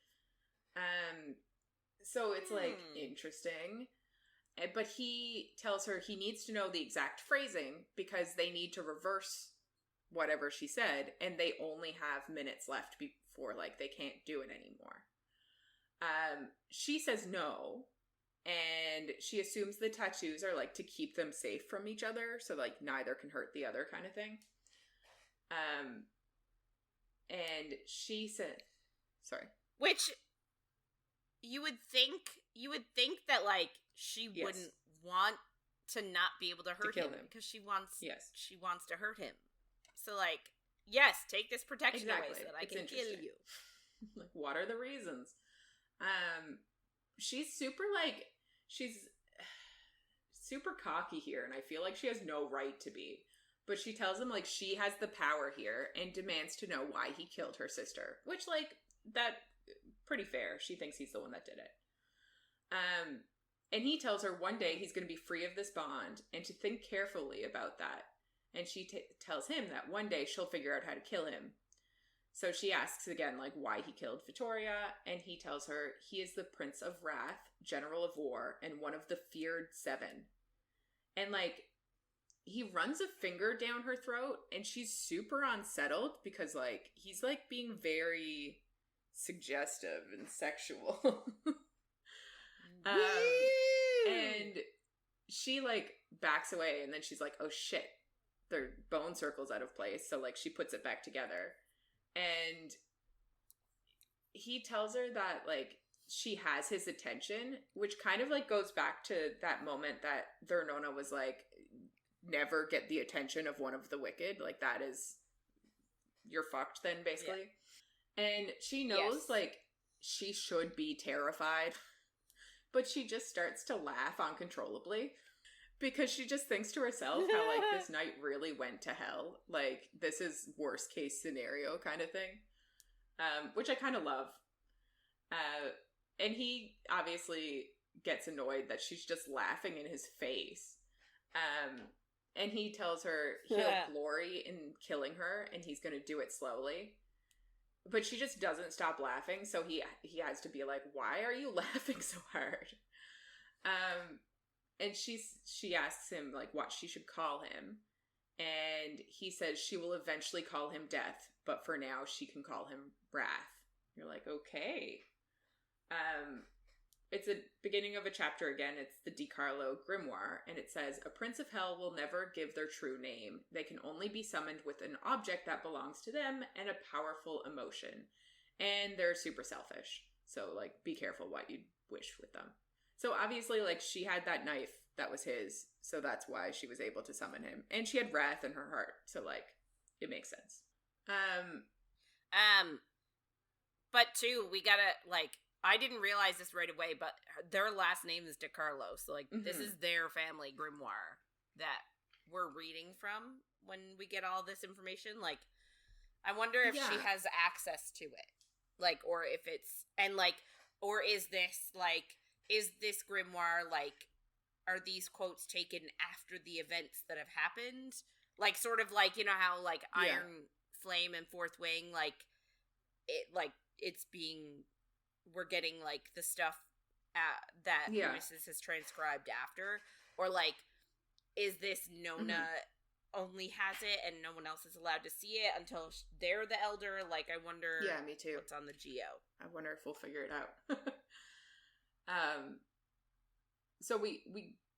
So it's, like, interesting. But he tells her he needs to know the exact phrasing because they need to reverse whatever she said, and they only have minutes left before, like, they can't do it anymore. She says no, and she assumes the tattoos are, like, to keep them safe from each other, so, like, neither can hurt the other kind of thing. And she said, sorry. Which you would think that, like, she wouldn't want to not be able to hurt him because she wants to hurt him. So, like, yes, take this protection away so that I can kill you. Like, what are the reasons? She's super, like, she's super cocky here, and I feel like she has no right to be. But she tells him, like, she has the power here and demands to know why he killed her sister. Which, like, that, pretty fair. She thinks he's the one that did it. And he tells her one day he's going to be free of this bond and to think carefully about that. And she tells him that one day she'll figure out how to kill him. So she asks again, like, why he killed Vittoria, and he tells her he is the Prince of Wrath, General of War, and one of the feared 7. And, like, he runs a finger down her throat, and she's super unsettled because, like, he's, like, being very suggestive and sexual. And she, like, backs away, and then she's like, oh shit, their bone circle's out of place, so, like, she puts it back together. And he tells her that, like, she has his attention, which kind of, like, goes back to that moment that Vernona was like, never get the attention of one of the wicked. Like, that is, you're fucked then, basically. Yeah. And she knows, like, she should be terrified, but she just starts to laugh uncontrollably. Because she just thinks to herself how, like, this night really went to hell. Like, this is worst case scenario kind of thing. Which I kind of love. And he obviously gets annoyed that she's just laughing in his face. And he tells her he'll glory in killing her, and he's going to do it slowly. But she just doesn't stop laughing, so he has to be like, why are you laughing so hard? And she asks him, like, what she should call him. And he says she will eventually call him Death, but for now she can call him Wrath. You're like, okay. It's the beginning of a chapter again. It's the DiCarlo Grimoire, and it says, a prince of hell will never give their true name. They can only be summoned with an object that belongs to them and a powerful emotion. And they're super selfish. So, like, be careful what you wish with them. So, obviously, like, she had that knife that was his, so that's why she was able to summon him. And she had wrath in her heart, so, like, it makes sense. But, too, we gotta, like, I didn't realize this right away, but their last name is DiCarlo, so, like, this is their family grimoire that we're reading from when we get all this information. Like, I wonder if she has access to it. Like, or if it's, and, like, or is this grimoire, like, are these quotes taken after the events that have happened? Like, sort of like, you know how, like, Iron Flame and Fourth Wing, like, it's being, we're getting, like, the stuff that Nemesis has transcribed after? Or, like, is this Nona only has it and no one else is allowed to see it until they're the elder? Like, I wonder me too. what's on the Geo. I wonder if we'll figure it out. So we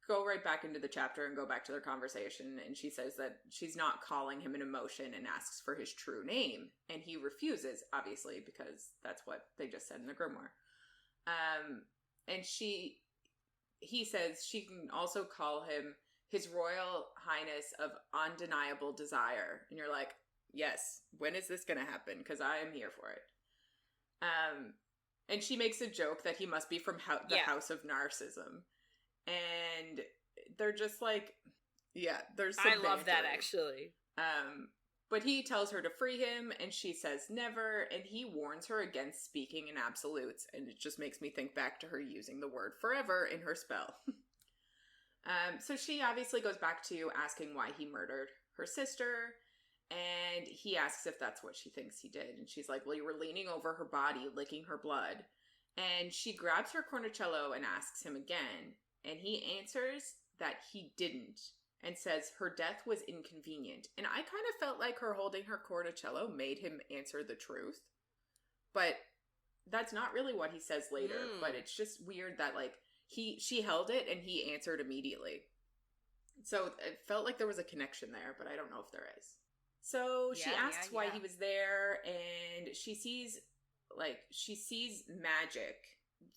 go right back into the chapter and go back to their conversation, and she says that she's not calling him an emotion and asks for his true name, and he refuses, obviously, because that's what they just said in the grimoire. And he says she can also call him His Royal Highness of Undeniable Desire, and you're like, yes, when is this gonna happen? Because I am here for it. And she makes a joke that he must be from the House of Narcissism. And they're just like, there's some I love that, actually. But he tells her to free him, and she says never, and he warns her against speaking in absolutes, and it just makes me think back to her using the word forever in her spell. So she obviously goes back to asking why he murdered her sister, and he asks if that's what she thinks he did, and she's like, well, you were leaning over her body, licking her blood. And she grabs her cornicello and asks him again, and he answers that he didn't, and says her death was inconvenient. And I kind of felt like her holding her cornicello made him answer the truth. But that's not really what he says later. But it's just weird that, like, she held it and he answered immediately. So it felt like there was a connection there, but I don't know if there is. So she asks why he was there, and she sees magic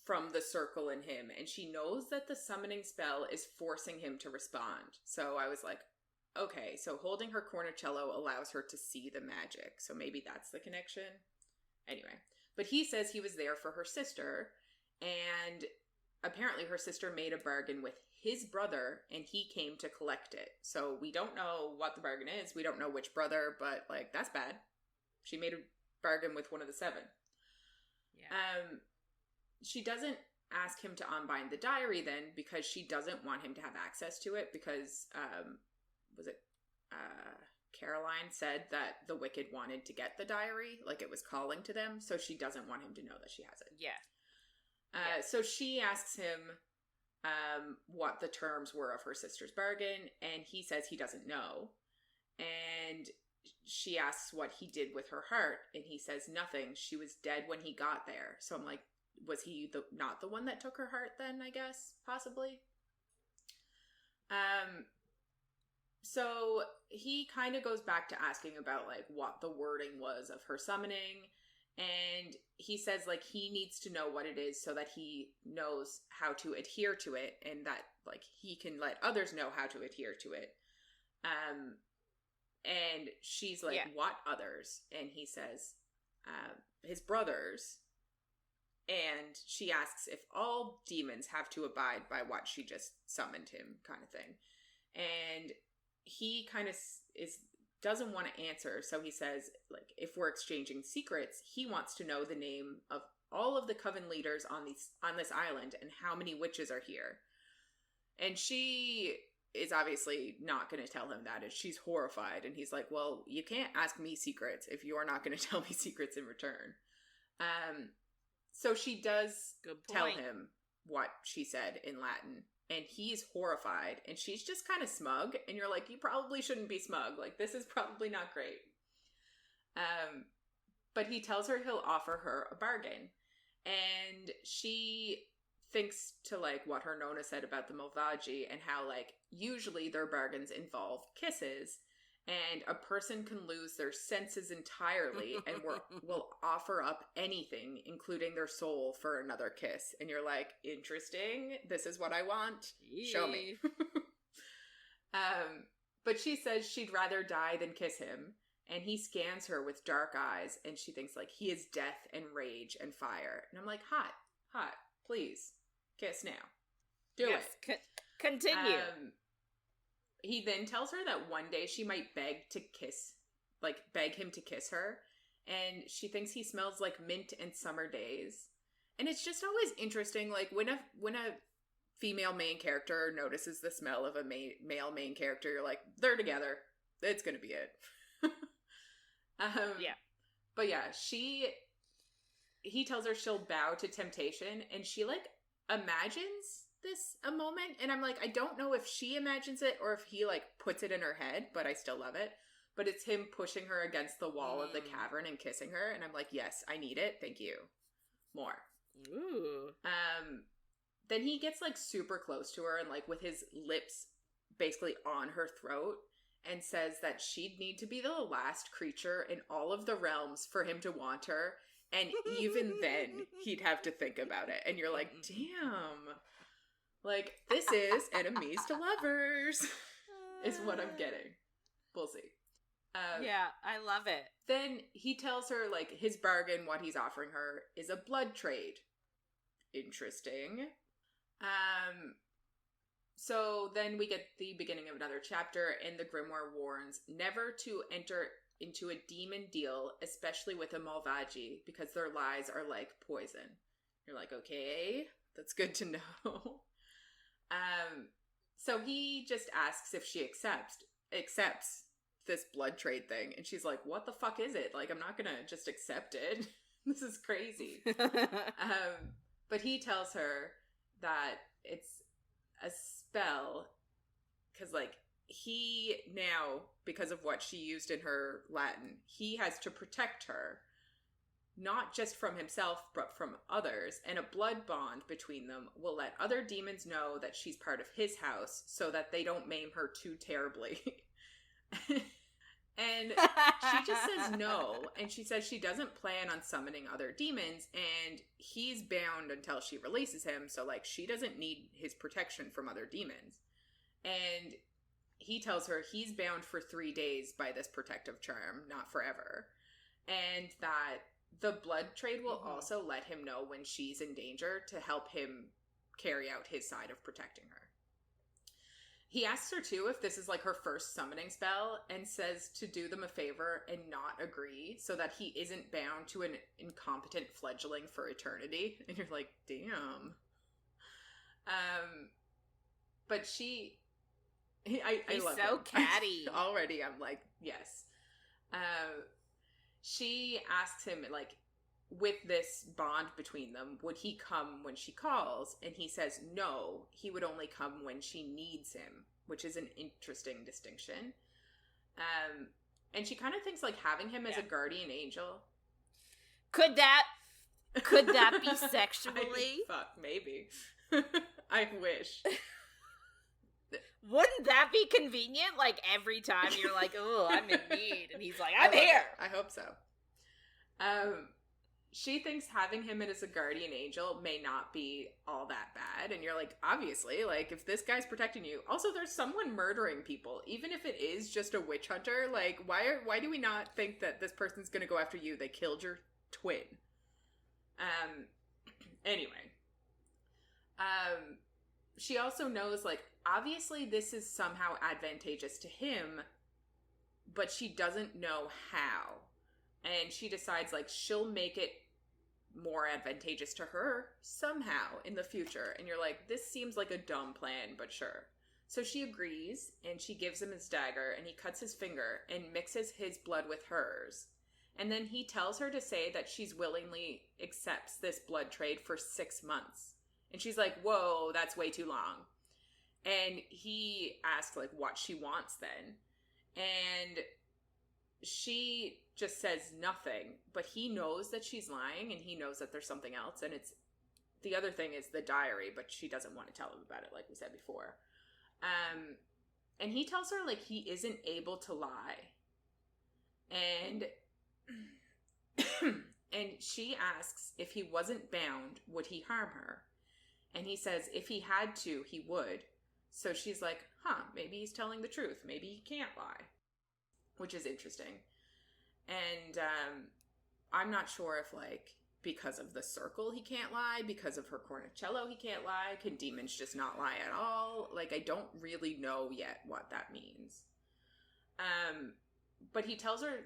from the circle in him, and she knows that the summoning spell is forcing him to respond. So I was like, okay, so holding her cornicello allows her to see the magic, so maybe that's the connection. Anyway, but he says he was there for her sister, and apparently her sister made a bargain with his brother, and he came to collect it. So we don't know what the bargain is, we don't know which brother, but, like, that's bad. She made a bargain with one of the seven. She doesn't ask him to unbind the diary then, because she doesn't want him to have access to it, because, Caroline said that the Wicked wanted to get the diary, like it was calling to them, so she doesn't want him to know that she has it. So she asks him what the terms were of her sister's bargain, and he says he doesn't know. And she asks what he did with her heart, and he says nothing. She was dead when he got there. So I'm like, was he not the one that took her heart then, I guess? Possibly. So he kind of goes back to asking about, like, what the wording was of her summoning, and he says, like, he needs to know what it is so that he knows how to adhere to it, and that, like, he can let others know how to adhere to it. And she's like, what others? And he says, his brothers. And she asks if all demons have to abide by what she just summoned him, kind of thing. And he kind of doesn't want to answer, so he says, like, if we're exchanging secrets, he wants to know the name of all of the coven leaders on this island and how many witches are here. And she is obviously not going to tell him that. She's horrified. And he's like, well, you can't ask me secrets if you're not going to tell me secrets in return. So she does tell him what she said in Latin. And he's horrified. And she's just kind of smug. And you're like, you probably shouldn't be smug. Like, this is probably not great. But he tells her he'll offer her a bargain. And she thinks to, like, what her Nona said about the Malvagi and how, like, usually their bargains involve kisses. And a person can lose their senses entirely and will offer up anything, including their soul, for another kiss. And you're like, interesting. This is what I want. Show me. But she says she'd rather die than kiss him. And he scans her with dark eyes. And she thinks, like, he is death and rage and fire. And I'm like, hot. Please. Kiss now. Do it. Continue. He then tells her that one day she might beg him to kiss her. And she thinks he smells like mint and summer days. And it's just always interesting, like, when a female main character notices the smell of a male main character, you're like, they're together. It's gonna be it. Yeah. But yeah, he tells her she'll bow to temptation, and she, like, imagines this a moment, and I'm like, I don't know if she imagines it or if he, like, puts it in her head, but I still love it. But it's him pushing her against the wall of the cavern and kissing her, and I'm like, yes, I need it. Thank you. More. Ooh. Then he gets, like, super close to her and, like, with his lips basically on her throat, and says that she'd need to be the last creature in all of the realms for him to want her, and even then he'd have to think about it. And you're like, damn. Like, this is enemies to lovers is what I'm getting. We'll see. Yeah, I love it. Then he tells her, like, his bargain, what he's offering her, is a blood trade. Interesting. So then we get the beginning of another chapter, and the grimoire warns never to enter into a demon deal, especially with a Malvagi, because their lies are like poison. You're like, okay, that's good to know. So he just asks if she accepts this blood trade thing, and she's like, what the fuck is it? Like, I'm not gonna just accept it. This is crazy. But he tells her that it's a spell, because, like, he now, because of what she used in her Latin, he has to protect her, not just from himself, but from others, and a blood bond between them will let other demons know that she's part of his house, so that they don't maim her too terribly. And she just says no, and she says she doesn't plan on summoning other demons, and he's bound until she releases him, so, like, she doesn't need his protection from other demons. And he tells her he's bound for 3 days by this protective charm, not forever. And that the blood trade will also let him know when she's in danger to help him carry out his side of protecting her. He asks her, too, if this is, like, her first summoning spell, and says to do them a favor and not agree, so that he isn't bound to an incompetent fledgling for eternity. And you're like, damn. But I love so him. catty. Already, I'm like, yes. She asks him, like, with this bond between them, would he come when she calls? And he says no, he would only come when she needs him, which is an interesting distinction. And she kind of thinks, like, having him as a guardian angel. Could that be sexually? Fuck, maybe. I wish. Wouldn't that be convenient? Like, every time you're like, oh, I'm in need, and he's like, I'm here. I hope so. She thinks having him as a guardian angel may not be all that bad. And you're like, obviously, like, if this guy's protecting you. Also, there's someone murdering people. Even if it is just a witch hunter, like, why do we not think that this person's gonna go after you? They killed your twin. Anyway. She also knows, like, obviously this is somehow advantageous to him, but she doesn't know how. And she decides, like, she'll make it more advantageous to her somehow in the future. And you're like, this seems like a dumb plan, but sure. So she agrees, and she gives him his dagger, and he cuts his finger and mixes his blood with hers. And then he tells her to say that she's willingly accepts this blood trade for 6 months. And she's like, whoa, that's way too long. And he asks, like, what she wants then. And she just says nothing. But he knows that she's lying, and he knows that there's something else. And it's, the other thing is the diary, but she doesn't want to tell him about it, like we said before. And he tells her, like, he isn't able to lie. And and she asks if he wasn't bound, would he harm her? And he says if he had to, he would. So she's like, maybe he's telling the truth. Maybe he can't lie. Which is interesting. And I'm not sure if, like, because of the circle he can't lie, because of her cornicello he can't lie, can demons just not lie at all? Like, I don't really know yet what that means. But he tells her...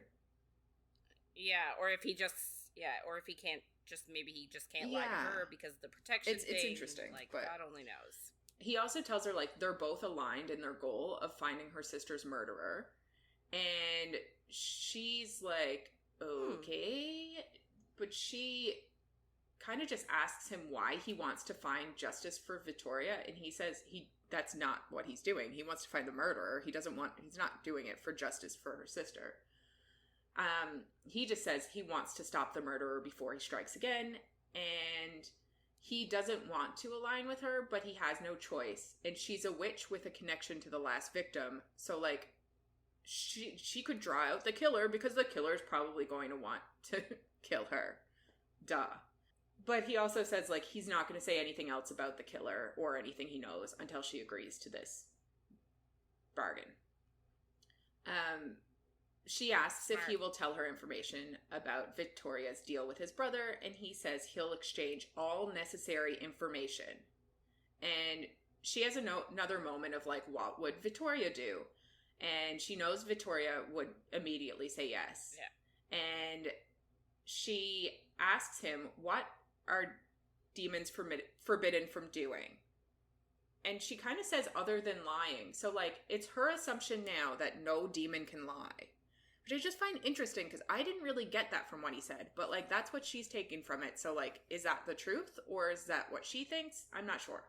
Yeah, or if he just... Yeah, or if he can't just... Maybe he just can't lie to her because of the protection thing. It's interesting. Like, but God only knows. He also tells her, like, they're both aligned in their goal of finding her sister's murderer. And she's like, okay... But she kind of just asks him why he wants to find justice for Vittoria, and he says that's not what he's doing. He wants to find the murderer. He's not doing it for justice for her sister. He just says he wants to stop the murderer before he strikes again, and he doesn't want to align with her, but he has no choice. And she's a witch with a connection to the last victim, so, like, she could draw out the killer because the killer's probably going to want to kill her. Duh. But he also says, like, he's not going to say anything else about the killer or anything he knows until she agrees to this bargain. She asks if he will tell her information about Vittoria's deal with his brother, and he says he'll exchange all necessary information. And she has another moment of, like, what would Vittoria do? And she knows Vittoria would immediately say yes. Yeah. And she asks him, what are demons forbidden from doing? And she kind of says other than lying. So, like, it's her assumption now that no demon can lie. Which I just find interesting because I didn't really get that from what he said. But, like, that's what she's taking from it. So, like, is that the truth? Or is that what she thinks? I'm not sure.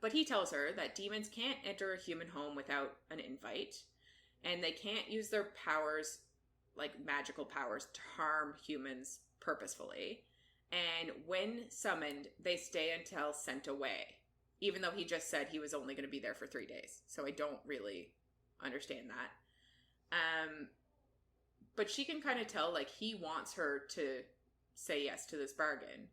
But he tells her that demons can't enter a human home without an invite, and they can't use their powers, like magical powers, to harm humans purposefully. And when summoned, they stay until sent away, even though he just said he was only going to be there for 3 days. So I don't really understand that. But she can kind of tell, like, he wants her to say yes to this bargain.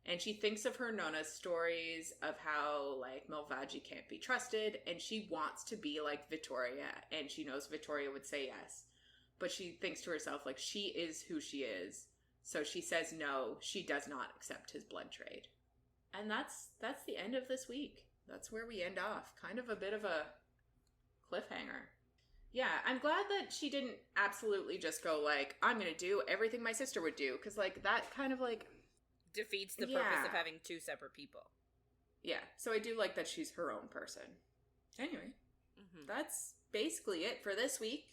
And she thinks of her Nona's stories of how, like, Malvagi can't be trusted, and she wants to be like Vittoria, and she knows Vittoria would say yes. But she thinks to herself, like, she is who she is. So she says no, she does not accept his blood trade. And that's the end of this week. That's where we end off. Kind of a bit of a cliffhanger. Yeah, I'm glad that she didn't absolutely just go, like, I'm going to do everything my sister would do. Because, like, that kind of, like... defeats the purpose of having two separate people. Yeah, so I do like that she's her own person. Anyway, That's basically it for this week.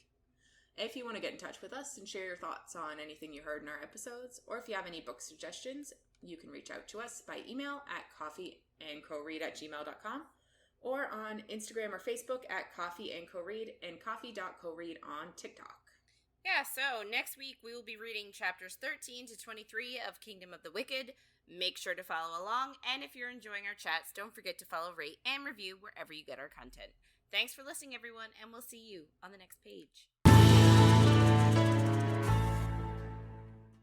If you want to get in touch with us and share your thoughts on anything you heard in our episodes, or if you have any book suggestions, you can reach out to us by email at coffeeandcoread@gmail.com, or on Instagram or Facebook at coffeeandcoread and coffee.coread on TikTok. Yeah, so next week we will be reading chapters 13 to 23 of Kingdom of the Wicked. Make sure to follow along, and if you're enjoying our chats, don't forget to follow, rate, and review wherever you get our content. Thanks for listening, everyone, and we'll see you on the next page.